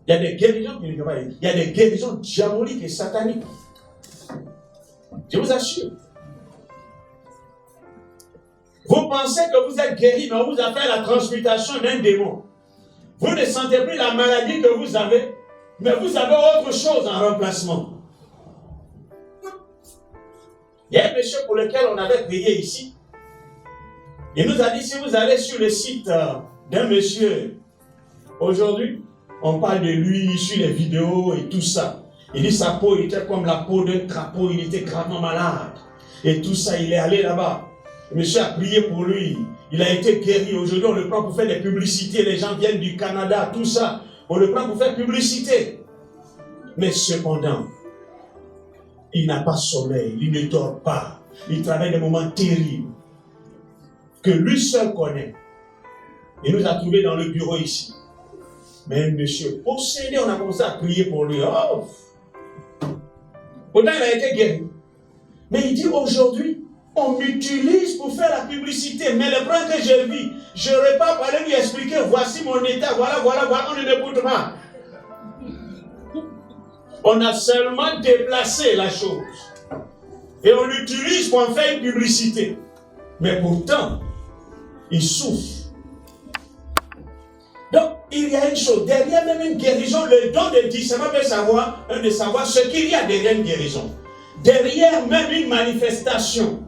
Il y a des guérisons qui ne viennent pas de Dieu. Il y a des guérisons diaboliques et sataniques. Je vous assure. Vous pensez que vous êtes guéri, mais on vous a fait la transmutation d'un démon. Vous ne sentez plus la maladie que vous avez, mais vous avez autre chose en remplacement. Il y a un monsieur pour lequel on avait prié ici. Il nous a dit, si vous allez sur le site d'un monsieur, aujourd'hui, on parle de lui sur les vidéos et tout ça. Il dit sa peau était comme la peau d'un crapaud, il était gravement malade. Et tout ça, il est allé là-bas. Le monsieur a prié pour lui. Il a été guéri. Aujourd'hui, on le prend pour faire des publicités. Les gens viennent du Canada, tout ça. On le prend pour faire publicité. Mais cependant, il n'a pas sommeil, il ne dort pas. Il travaille des moments terribles que lui seul connaît. Il nous a trouvés dans le bureau ici. Mais un monsieur possédé, on a commencé à prier pour lui. Oh. Pourtant, il a été guéri. Mais il dit aujourd'hui, on m'utilise pour faire la publicité. Mais le problème que j'ai vu, je n'aurais pas parlé lui expliquer, voici mon état, voilà, on ne l'écoute pas. On a seulement déplacé la chose. Et on l'utilise pour en faire une publicité. Mais pourtant, il souffre. Donc, il y a une chose. Derrière même une guérison, le don de discernement peut savoir, de savoir ce qu'il y a derrière une guérison. Derrière même une manifestation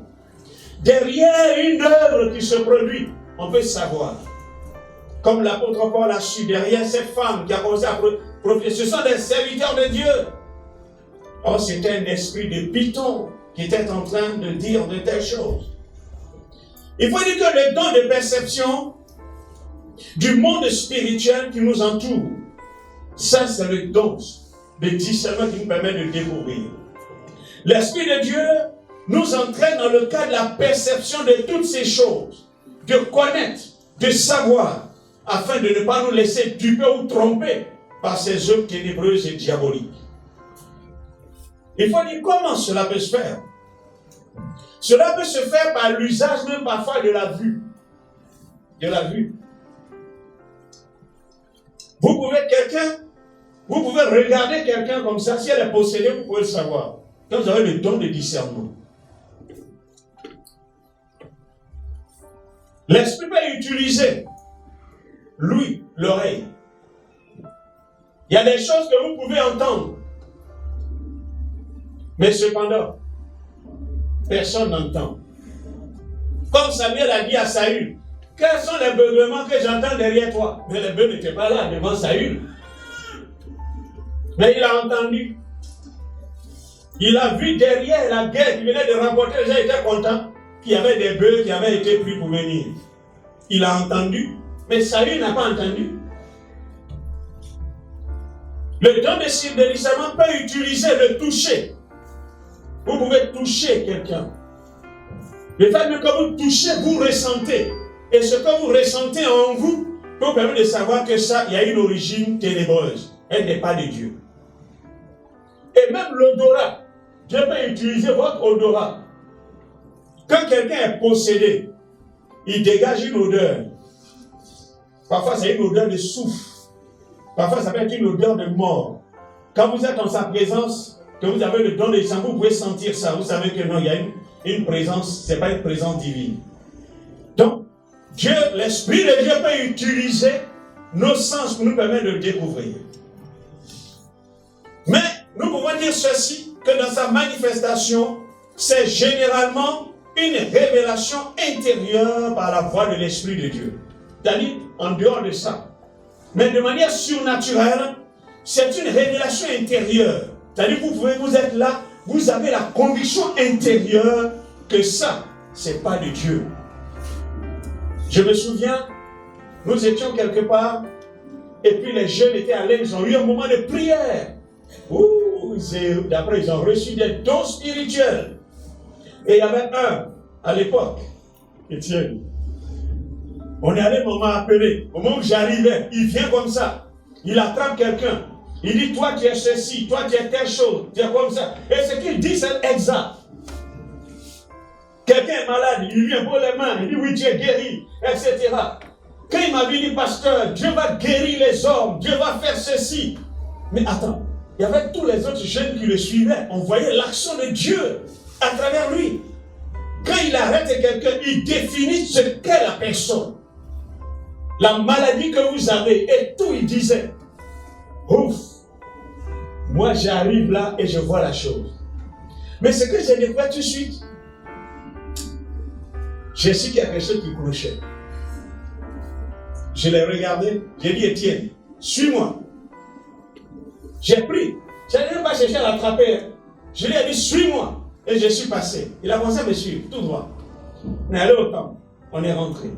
Derrière une œuvre qui se produit, on peut savoir. Comme l'apôtre Paul a su, derrière cette femme qui a commencé à prophétiser, ce sont des serviteurs de Dieu. Or, c'était un esprit de Python qui était en train de dire de telles choses. Il faut dire que le don de perception du monde spirituel qui nous entoure, ça c'est le don de discernement qui nous permet de découvrir. L'Esprit de Dieu nous entraîne dans le cadre de la perception de toutes ces choses, de connaître, de savoir, afin de ne pas nous laisser duper ou tromper par ces œuvres ténébreuses et diaboliques. Il faut dire comment cela peut se faire. Cela peut se faire par l'usage même parfois de la vue. De la vue. Vous pouvez regarder quelqu'un comme ça, si elle est possédée, vous pouvez le savoir. Quand vous avez le don de discernement. L'esprit peut utiliser l'ouïe, l'oreille. Il y a des choses que vous pouvez entendre. Mais cependant, personne n'entend. Comme Samuel a dit à Saül, quels sont les beuglements que j'entends derrière toi? Mais les bœufs n'étaient pas là devant Saül. Mais il a entendu. Il a vu derrière la guerre qui venait de remporter, les gens étaient contents qu'il y avait des bœufs qui avaient été pris pour venir. Il a entendu, mais Saül n'a pas entendu. Le don de discernement peut utiliser le toucher. Vous pouvez toucher quelqu'un. Le fait que vous touchez, vous ressentez. Et ce que vous ressentez en vous peut vous permettre de savoir que ça, il y a une origine ténébreuse. Elle n'est pas de Dieu. Et même l'odorat. Dieu peut utiliser votre odorat. Quand quelqu'un est possédé, il dégage une odeur. Parfois, c'est une odeur de souffle. Parfois, ça peut être une odeur de mort. Quand vous êtes en sa présence, que vous avez le don de discernement, vous pouvez sentir ça. Vous savez que non, il y a une présence, ce n'est pas une présence divine. Donc, Dieu, l'Esprit de Dieu peut utiliser nos sens pour nous permettre de le découvrir. Mais nous pouvons dire ceci, que dans sa manifestation, c'est généralement une révélation intérieure par la voix de l'Esprit de Dieu. C'est-à-dire, en dehors de ça. Mais de manière surnaturelle, c'est une révélation intérieure. C'est-à-dire, vous êtes là, vous avez la conviction intérieure que ça, c'est pas de Dieu. Je me souviens, nous étions quelque part, et puis les jeunes étaient allés, ils ont eu un moment de prière. D'après, ils ont reçu des dons spirituels. Et il y avait un, à l'époque, Étienne. On est allé moment appelé. Au moment où j'arrivais, il vient comme ça. Il attrape quelqu'un. Il dit, toi tu es ceci, toi tu es telle chose, tu es comme ça. Et ce qu'il dit, c'est exact. Quelqu'un est malade, il vient pour les mains, il dit, oui, tu es guéri, etc. Quand il m'avait dit, pasteur, Dieu va guérir les hommes, Dieu va faire ceci. Mais attends, il y avait tous les autres jeunes qui le suivaient. On voyait l'action de Dieu à travers lui. Quand il arrête quelqu'un, il définit ce qu'est la personne. La maladie que vous avez, et tout, il disait. Ouf, moi j'arrive là et je vois la chose. Mais ce que j'ai découvert tout de suite, j'ai su qu'il y a quelque chose qui clochait. Je l'ai regardé, j'ai dit, Étienne, suis-moi. J'ai pris, je n'ai même pas cherché à l'attraper. Je lui ai dit, suis-moi. Et je suis passé. Il a commencé à me suivre, tout droit. On est allé au temple, on est rentré.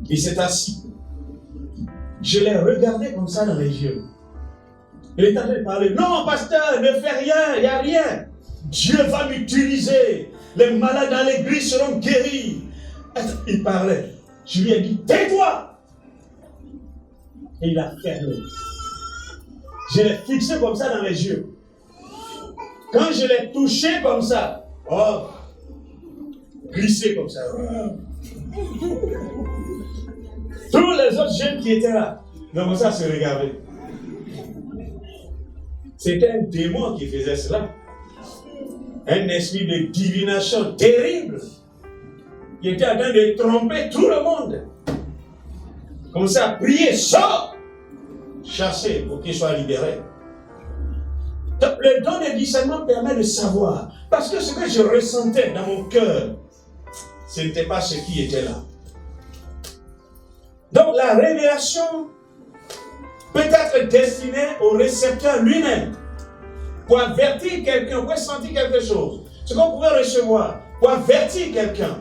Il s'est assis. Je l'ai regardé comme ça dans les yeux. Il est en train de parler. Non, pasteur, ne fais rien, il n'y a rien. Dieu va m'utiliser. Les malades dans l'église seront guéris. Il parlait. Je lui ai dit, tais-toi. Et il a fermé. Je l'ai fixé comme ça dans les yeux. Quand je l'ai touché comme ça, oh, glissé comme ça. Tous les autres jeunes qui étaient là, ils ont commencé à se regarder. C'était un démon qui faisait cela. Un esprit de divination terrible. Qui était en train de tromper tout le monde. Comme ça, prier, sort, chasser pour qu'il soit libéré. Donc, le don de discernement permet de savoir. Parce que ce que je ressentais dans mon cœur, ce n'était pas ce qui était là. Donc la révélation peut être destinée au récepteur lui-même pour avertir quelqu'un, pour sentir quelque chose. Ce qu'on pouvait recevoir pour avertir quelqu'un.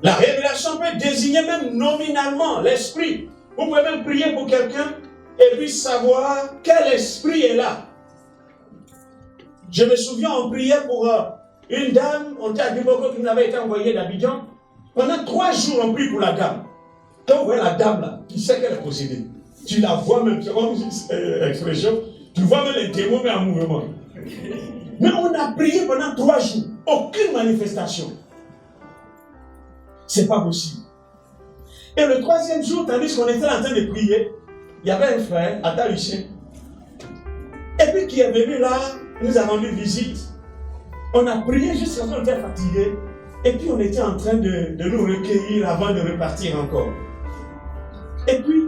La révélation peut désigner même nominalement l'esprit. Vous pouvez même prier pour quelqu'un et puis savoir quel esprit est là. Je me souviens, on priait pour une dame, on était à Diboko qui nous avait été envoyée d'Abidjan. Pendant 3 jours, on prie pour la dame. Quand vous voyez la dame là, tu sais qu'elle est possédée. Tu la vois même, c'est comme expression, tu vois même les démons mais en mouvement. Mais on a prié pendant 3 jours, aucune manifestation. C'est pas possible. Et le 3e jour, tandis qu'on était en train de prier, il y avait un frère à Talichin. Et puis qui est venu là, nous a rendu visite. On a prié jusqu'à ce qu'on était fatigué. Et puis on était en train de nous recueillir avant de repartir encore. Et puis,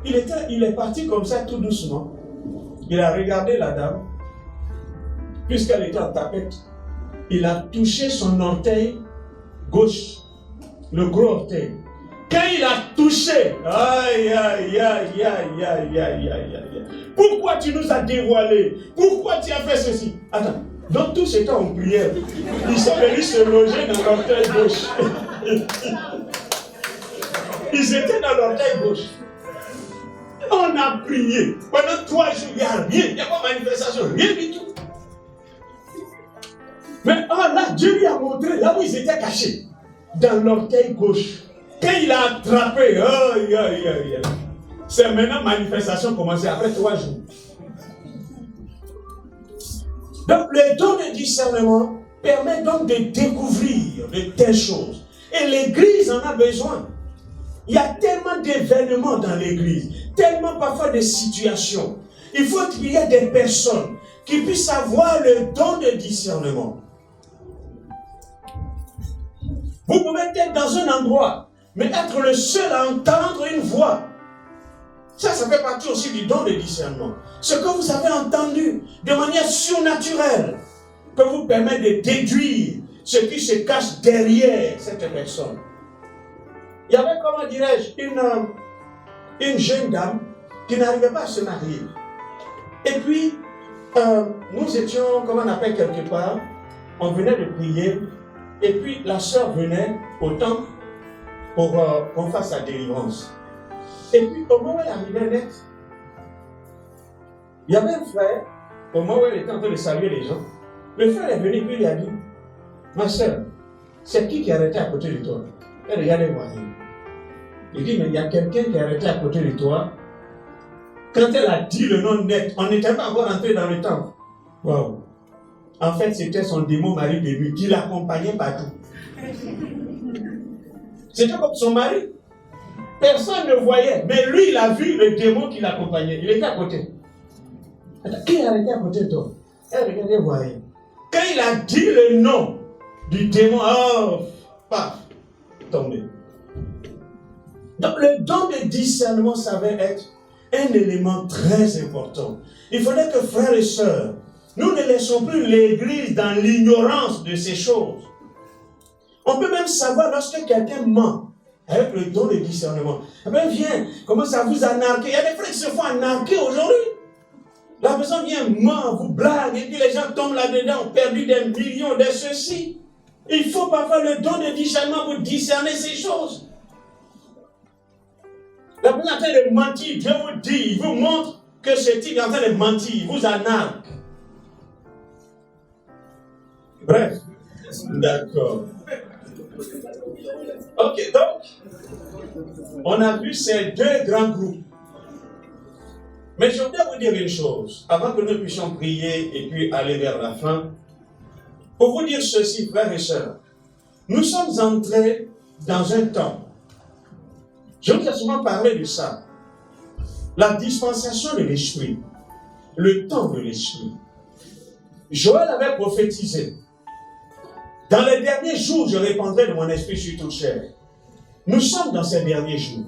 il est parti comme ça tout doucement. Il a regardé la dame, puisqu'elle était en tapette. Il a touché son orteil gauche, le gros orteil. Quand il a touché, aïe, aïe, aïe, aïe, aïe, aïe, aïe, aïe. Pourquoi tu nous as dévoilé? Pourquoi tu as fait ceci? Attends, donc tout ce temps en prière, ils sont venus se loger dans l'orteil gauche. Ils étaient dans l'orteil gauche. On a prié. Pendant 3 jours, il n'y a rien. Il n'y a pas de manifestation, rien du tout. Mais là, Dieu lui a montré là où ils étaient cachés. Dans l'orteil gauche. Quand il a attrapé, c'est maintenant manifestation commencée après 3 jours. Donc le don de discernement permet donc de découvrir de telles choses. Et l'Église en a besoin. Il y a tellement d'événements dans l'Église, tellement parfois de situations. Il faut qu'il y ait des personnes qui puissent avoir le don de discernement. Vous pouvez être dans un endroit, mais être le seul à entendre une voix. Ça fait partie aussi du don de discernement. Ce que vous avez entendu de manière surnaturelle peut vous permettre de déduire ce qui se cache derrière cette personne. Il y avait, comment dirais-je, une jeune dame qui n'arrivait pas à se marier. Et puis, nous étions, comment on appelle quelque part, on venait de prier, et puis la sœur venait au temple pour qu'on fasse sa délivrance. Et puis, au moment où elle arrivait net, il y avait un frère, au moment où elle était en train de saluer les gens, le frère est venu et puis il a dit, ma sœur, c'est qui arrêtait à côté de toi? Elle regardait voir. Il dit, mais il y a quelqu'un qui est arrêté à côté de toi. Quand elle a dit le nom net, on n'était pas encore entré dans le temple. Wow. En fait, c'était son démon mari de lui qui l'accompagnait partout. C'était comme son mari. Personne ne voyait, mais lui, il a vu le démon qui l'accompagnait. Il était à côté. Attends, qui est arrêté à côté de toi? Elle regardait, voyait. Quand il a dit le nom du démon, paf, tombé. Donc le don de discernement s'avère être un élément très important. Il faudrait que frères et sœurs, nous ne laissons plus l'Église dans l'ignorance de ces choses. On peut même savoir lorsque quelqu'un ment avec le don de discernement. Eh bien, viens, commence à vous anarquer. Il y a des frères qui se font anarquer aujourd'hui. La personne vient, ment, vous blague, et puis les gens tombent là-dedans, ont perdu des millions de ceci. Il faut parfois le don de discernement pour discerner ces choses. La personne est en train de mentir, Dieu vous dit, il vous montre que ce type est en train de mentir, il vous anarque. Bref, d'accord. Ok, donc, on a vu ces 2 grands groupes. Mais je voudrais vous dire une chose, avant que nous puissions prier et puis aller vers la fin. Pour vous dire ceci, frères et sœurs, nous sommes entrés dans un temps. Je vous ai souvent parlé de ça. La dispensation de l'Esprit. Le temps de l'Esprit. Joël avait prophétisé. Dans les derniers jours, je répandrai de mon esprit sur toute chair. Nous sommes dans ces derniers jours.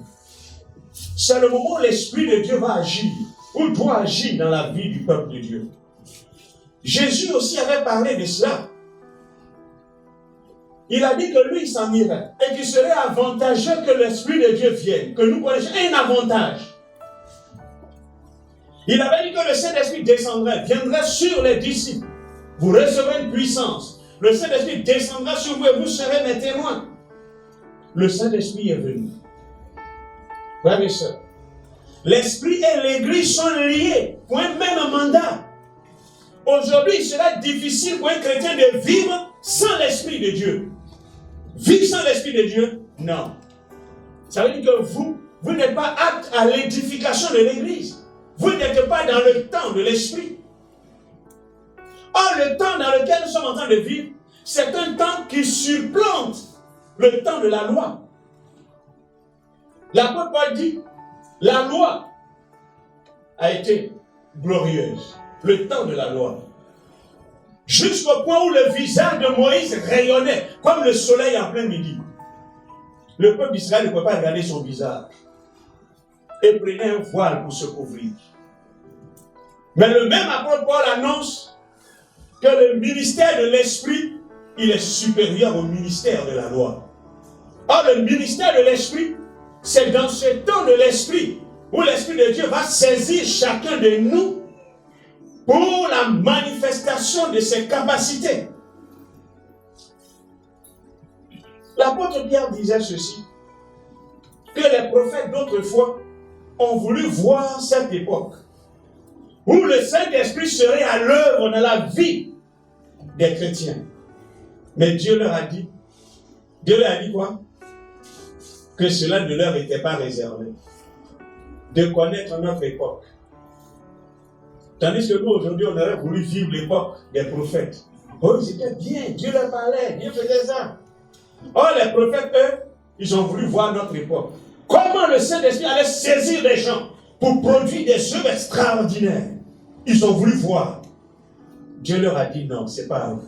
C'est le moment où l'Esprit de Dieu va agir, ou doit agir dans la vie du peuple de Dieu. Jésus aussi avait parlé de cela. Il a dit que lui, il s'en irait et qu'il serait avantageux que l'Esprit de Dieu vienne, que nous connaissions un avantage. Il avait dit que le Saint-Esprit descendrait, viendrait sur les disciples. Vous recevrez une puissance. Le Saint-Esprit descendra sur vous et vous serez mes témoins. Le Saint-Esprit est venu. Frères et sœurs, l'Esprit et l'Église sont liés pour un même mandat. Aujourd'hui, il sera difficile pour un chrétien de vivre sans l'Esprit de Dieu. Vivre sans l'Esprit de Dieu? Non. Ça veut dire que vous n'êtes pas apte à l'édification de l'Église. Vous n'êtes pas dans le temps de l'Esprit. Or, le temps dans lequel nous sommes en train de vivre, c'est un temps qui supplante le temps de la loi. L'apôtre Paul dit, la loi a été glorieuse. Le temps de la loi. Jusqu'au point où le visage de Moïse rayonnait comme le soleil en plein midi. Le peuple d'Israël ne peut pas regarder son visage. Et prenait un voile pour se couvrir. Mais le même apôtre Paul annonce que le ministère de l'Esprit, il est supérieur au ministère de la loi. Or, le ministère de l'Esprit, c'est dans ce temps de l'Esprit où l'Esprit de Dieu va saisir chacun de nous pour la manifestation de ses capacités. L'apôtre Pierre disait ceci, que les prophètes d'autrefois ont voulu voir cette époque où le Saint-Esprit serait à l'œuvre dans la vie des chrétiens. Mais Dieu leur a dit quoi? Que cela ne leur était pas réservé. De connaître notre époque. Tandis que nous, aujourd'hui, on aurait voulu vivre l'époque des prophètes. Oh, ils étaient bien, Dieu leur parlait, Dieu faisait ça. Or, les prophètes, eux, ils ont voulu voir notre époque. Comment le Saint-Esprit allait saisir les gens pour produire des œuvres extraordinaires. Ils ont voulu voir. Dieu leur a dit non, c'est pas à vous.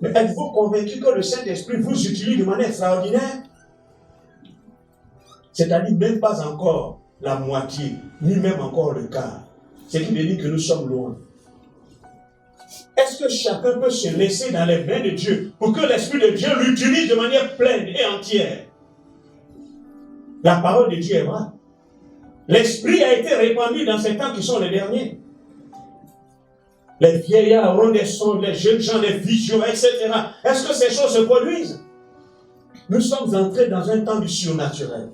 Mais êtes-vous convaincus que le Saint-Esprit vous utilise de manière extraordinaire? C'est-à-dire même pas encore la moitié, ni même encore le quart. Ce qui veut dire que nous sommes loin. Est-ce que chacun peut se laisser dans les mains de Dieu pour que l'Esprit de Dieu l'utilise de manière pleine et entière? La parole de Dieu est vraie. L'Esprit a été répandu dans ces temps qui sont les derniers. Les vieillards auront des sons, les jeunes gens, des visions, etc. Est-ce que ces choses se produisent? Nous sommes entrés dans un temps du surnaturel.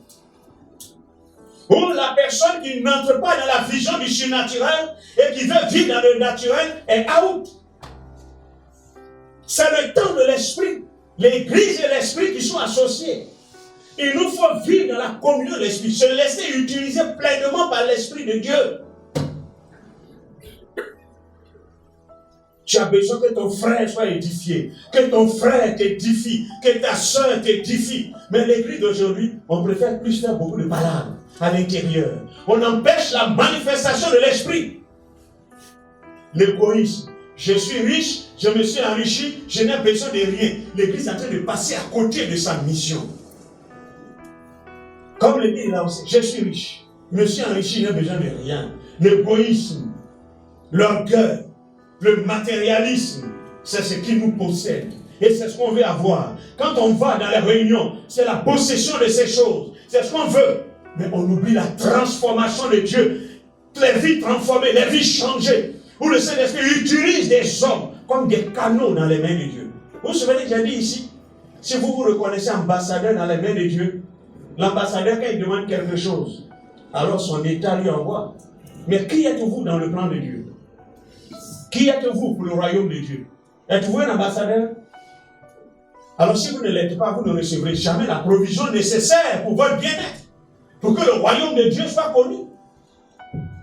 Où la personne qui n'entre pas dans la vision du surnaturel et qui veut vivre dans le naturel est out. C'est le temps de l'Esprit. L'Église et l'Esprit qui sont associés. Il nous faut vivre dans la communion de l'Esprit, se laisser utiliser pleinement par l'Esprit de Dieu. Tu as besoin que ton frère soit édifié, que ton frère t'édifie, que ta soeur t'édifie. Mais l'Église d'aujourd'hui, on préfère plus faire beaucoup de malades à l'intérieur. On empêche la manifestation de l'Esprit. L'égoïsme. Je suis riche, je me suis enrichi, je n'ai besoin de rien. L'Église est en train de passer à côté de sa mission. Comme le dit là aussi, je suis riche, je me suis enrichi, je n'ai besoin de rien. L'égoïsme, l'orgueil, le matérialisme, c'est ce qui nous possède. Et c'est ce qu'on veut avoir. Quand on va dans les réunions, c'est la possession de ces choses. C'est ce qu'on veut. Mais on oublie la transformation de Dieu. Les vies transformées, les vies changées. Où le Saint-Esprit utilise des hommes comme des canaux dans les mains de Dieu. Vous vous souvenez que j'ai dit ici, si vous vous reconnaissez ambassadeur dans les mains de Dieu, l'ambassadeur, quand il demande quelque chose, alors son État lui envoie. Mais qui êtes-vous dans le plan de Dieu? Qui êtes-vous pour le royaume de Dieu? Êtes-vous un ambassadeur? Alors si vous ne l'êtes pas, vous ne recevrez jamais la provision nécessaire pour votre bien-être, pour que le royaume de Dieu soit connu.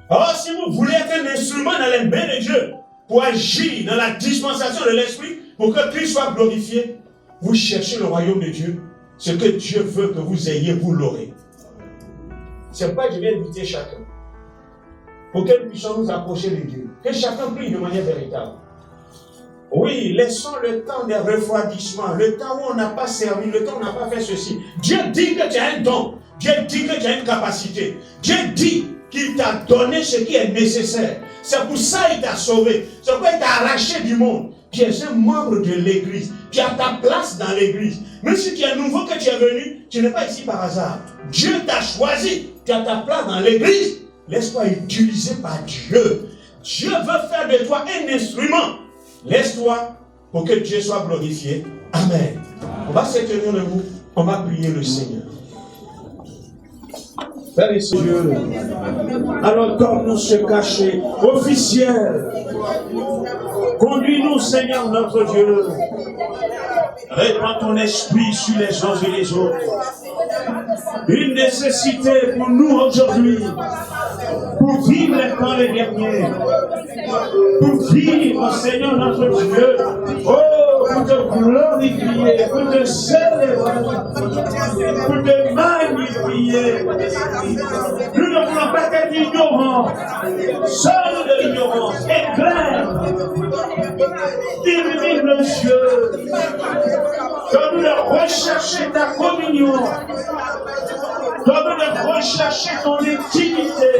Alors si vous voulez être un instrument dans les mains de Dieu, pour agir dans la dispensation de l'Esprit, pour que Christ soit glorifié, vous cherchez le royaume de Dieu. Ce que Dieu veut que vous ayez, vous l'aurez. C'est pourquoi je viens inviter chacun, pour que nous puissions nous approcher de Dieu. Que chacun prie de manière véritable. Oui, laissons le temps des refroidissements, le temps où on n'a pas servi, le temps où on n'a pas fait ceci. Dieu dit que tu as un don. Dieu dit que tu as une capacité. Dieu dit qu'il t'a donné ce qui est nécessaire. C'est pour ça qu'il t'a sauvé. C'est pourquoi il t'a arraché du monde. Tu es un membre de l'église. Tu as ta place dans l'église. Même si tu es nouveau, que tu es venu, tu n'es pas ici par hasard. Dieu t'a choisi. Tu as ta place dans l'église. Laisse-toi utiliser par Dieu. Dieu veut faire de toi un instrument. Laisse-toi pour que Dieu soit glorifié. Amen. On va se tenir debout. On va prier le Seigneur. Père et Dieu, alors comme nous se cacher, officiel, conduis-nous, Seigneur notre Dieu. Répands ton esprit sur les uns et les autres. Une nécessité pour nous aujourd'hui, pour vivre les temps les derniers, pour vivre, Seigneur notre Dieu, oh, pour te glorifier, pour te célébrer, pour te magnifier. Nous ne voulons pas être ignorants, seuls de l'ignorance, éclaire, illumine nos yeux, donne-nous de rechercher ta communion, donne-nous de rechercher ton intimité,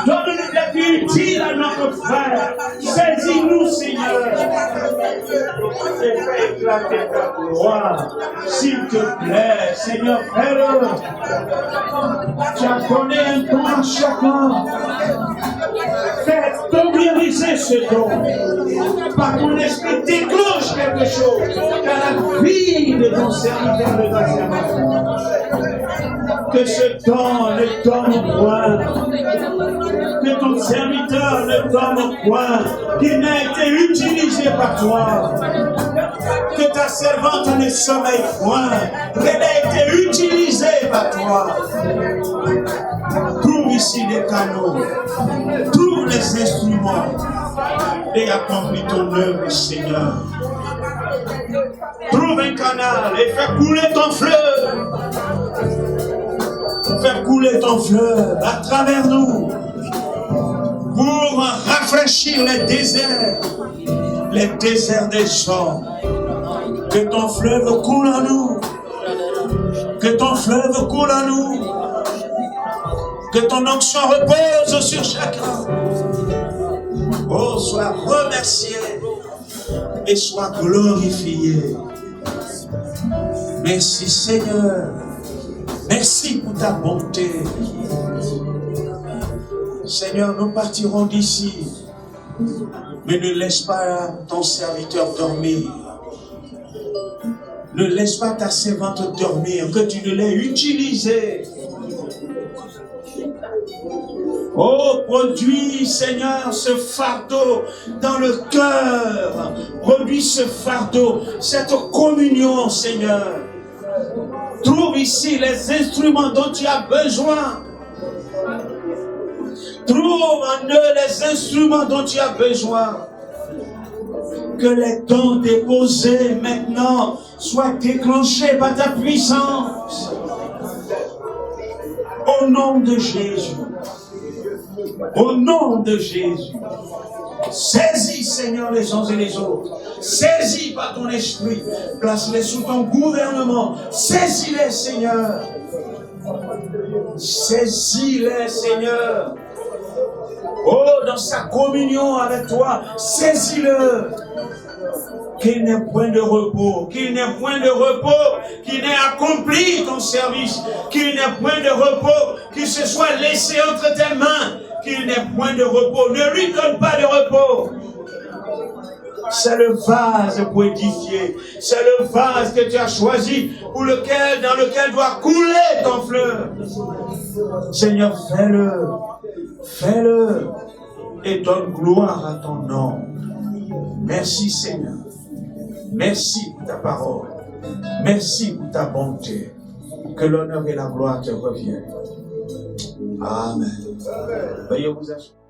donne-nous d'être utile à notre frère, saisis-nous, Seigneur, et fais éclater ta gloire, s'il te plaît, Seigneur, fais-le. Tu as donné un don à chacun. Fais tomber ce don. Par ton esprit, déclenche quelque chose. Car la vie de ton serviteur de ta servante. Que ce don ne tombe point. Que ton serviteur ne tombe point. Qu'il n'ait été utilisé par toi. Que ta servante ne sommeille point. Qu'elle ait été utilisée par toi. Trouve ici des canaux. Trouve les instruments. Et accomplis ton œuvre, Seigneur. Trouve un canal et fais couler ton fleuve. Fais couler ton fleuve à travers nous. Pour rafraîchir les déserts des hommes. Que ton fleuve coule en nous. Que ton fleuve coule en nous. Que ton onction repose sur chacun. Oh, sois remercié et sois glorifié. Merci Seigneur. Merci pour ta bonté. Seigneur, nous partirons d'ici. Mais ne laisse pas ton serviteur dormir. Ne laisse pas ta servante dormir, que tu ne l'aies utilisée. Oh, produis, Seigneur, ce fardeau dans le cœur. Produis ce fardeau, cette communion, Seigneur. Trouve ici les instruments dont tu as besoin. Trouve en eux les instruments dont tu as besoin. Que les dons déposés maintenant soient déclenchés par ta puissance. Au nom de Jésus. Au nom de Jésus. Saisis, Seigneur, les uns et les autres. Saisis par ton esprit. Place-les sous ton gouvernement. Saisis-les, Seigneur. Saisis-les, Seigneur. Oh, dans sa communion avec toi, saisis-le. Qu'il n'ait point de repos, qu'il n'ait point de repos, qu'il n'ait accompli ton service, qu'il n'ait point de repos, qu'il se soit laissé entre tes mains, qu'il n'ait point de repos. Ne lui donne pas de repos. C'est le vase pour édifier. C'est le vase que tu as choisi dans lequel doit couler ton fleuve. Seigneur, fais-le. Fais-le. Et donne gloire à ton nom. Merci Seigneur. Merci pour ta parole. Merci pour ta bonté. Que l'honneur et la gloire te reviennent. Amen. Veuillez vous asseoir.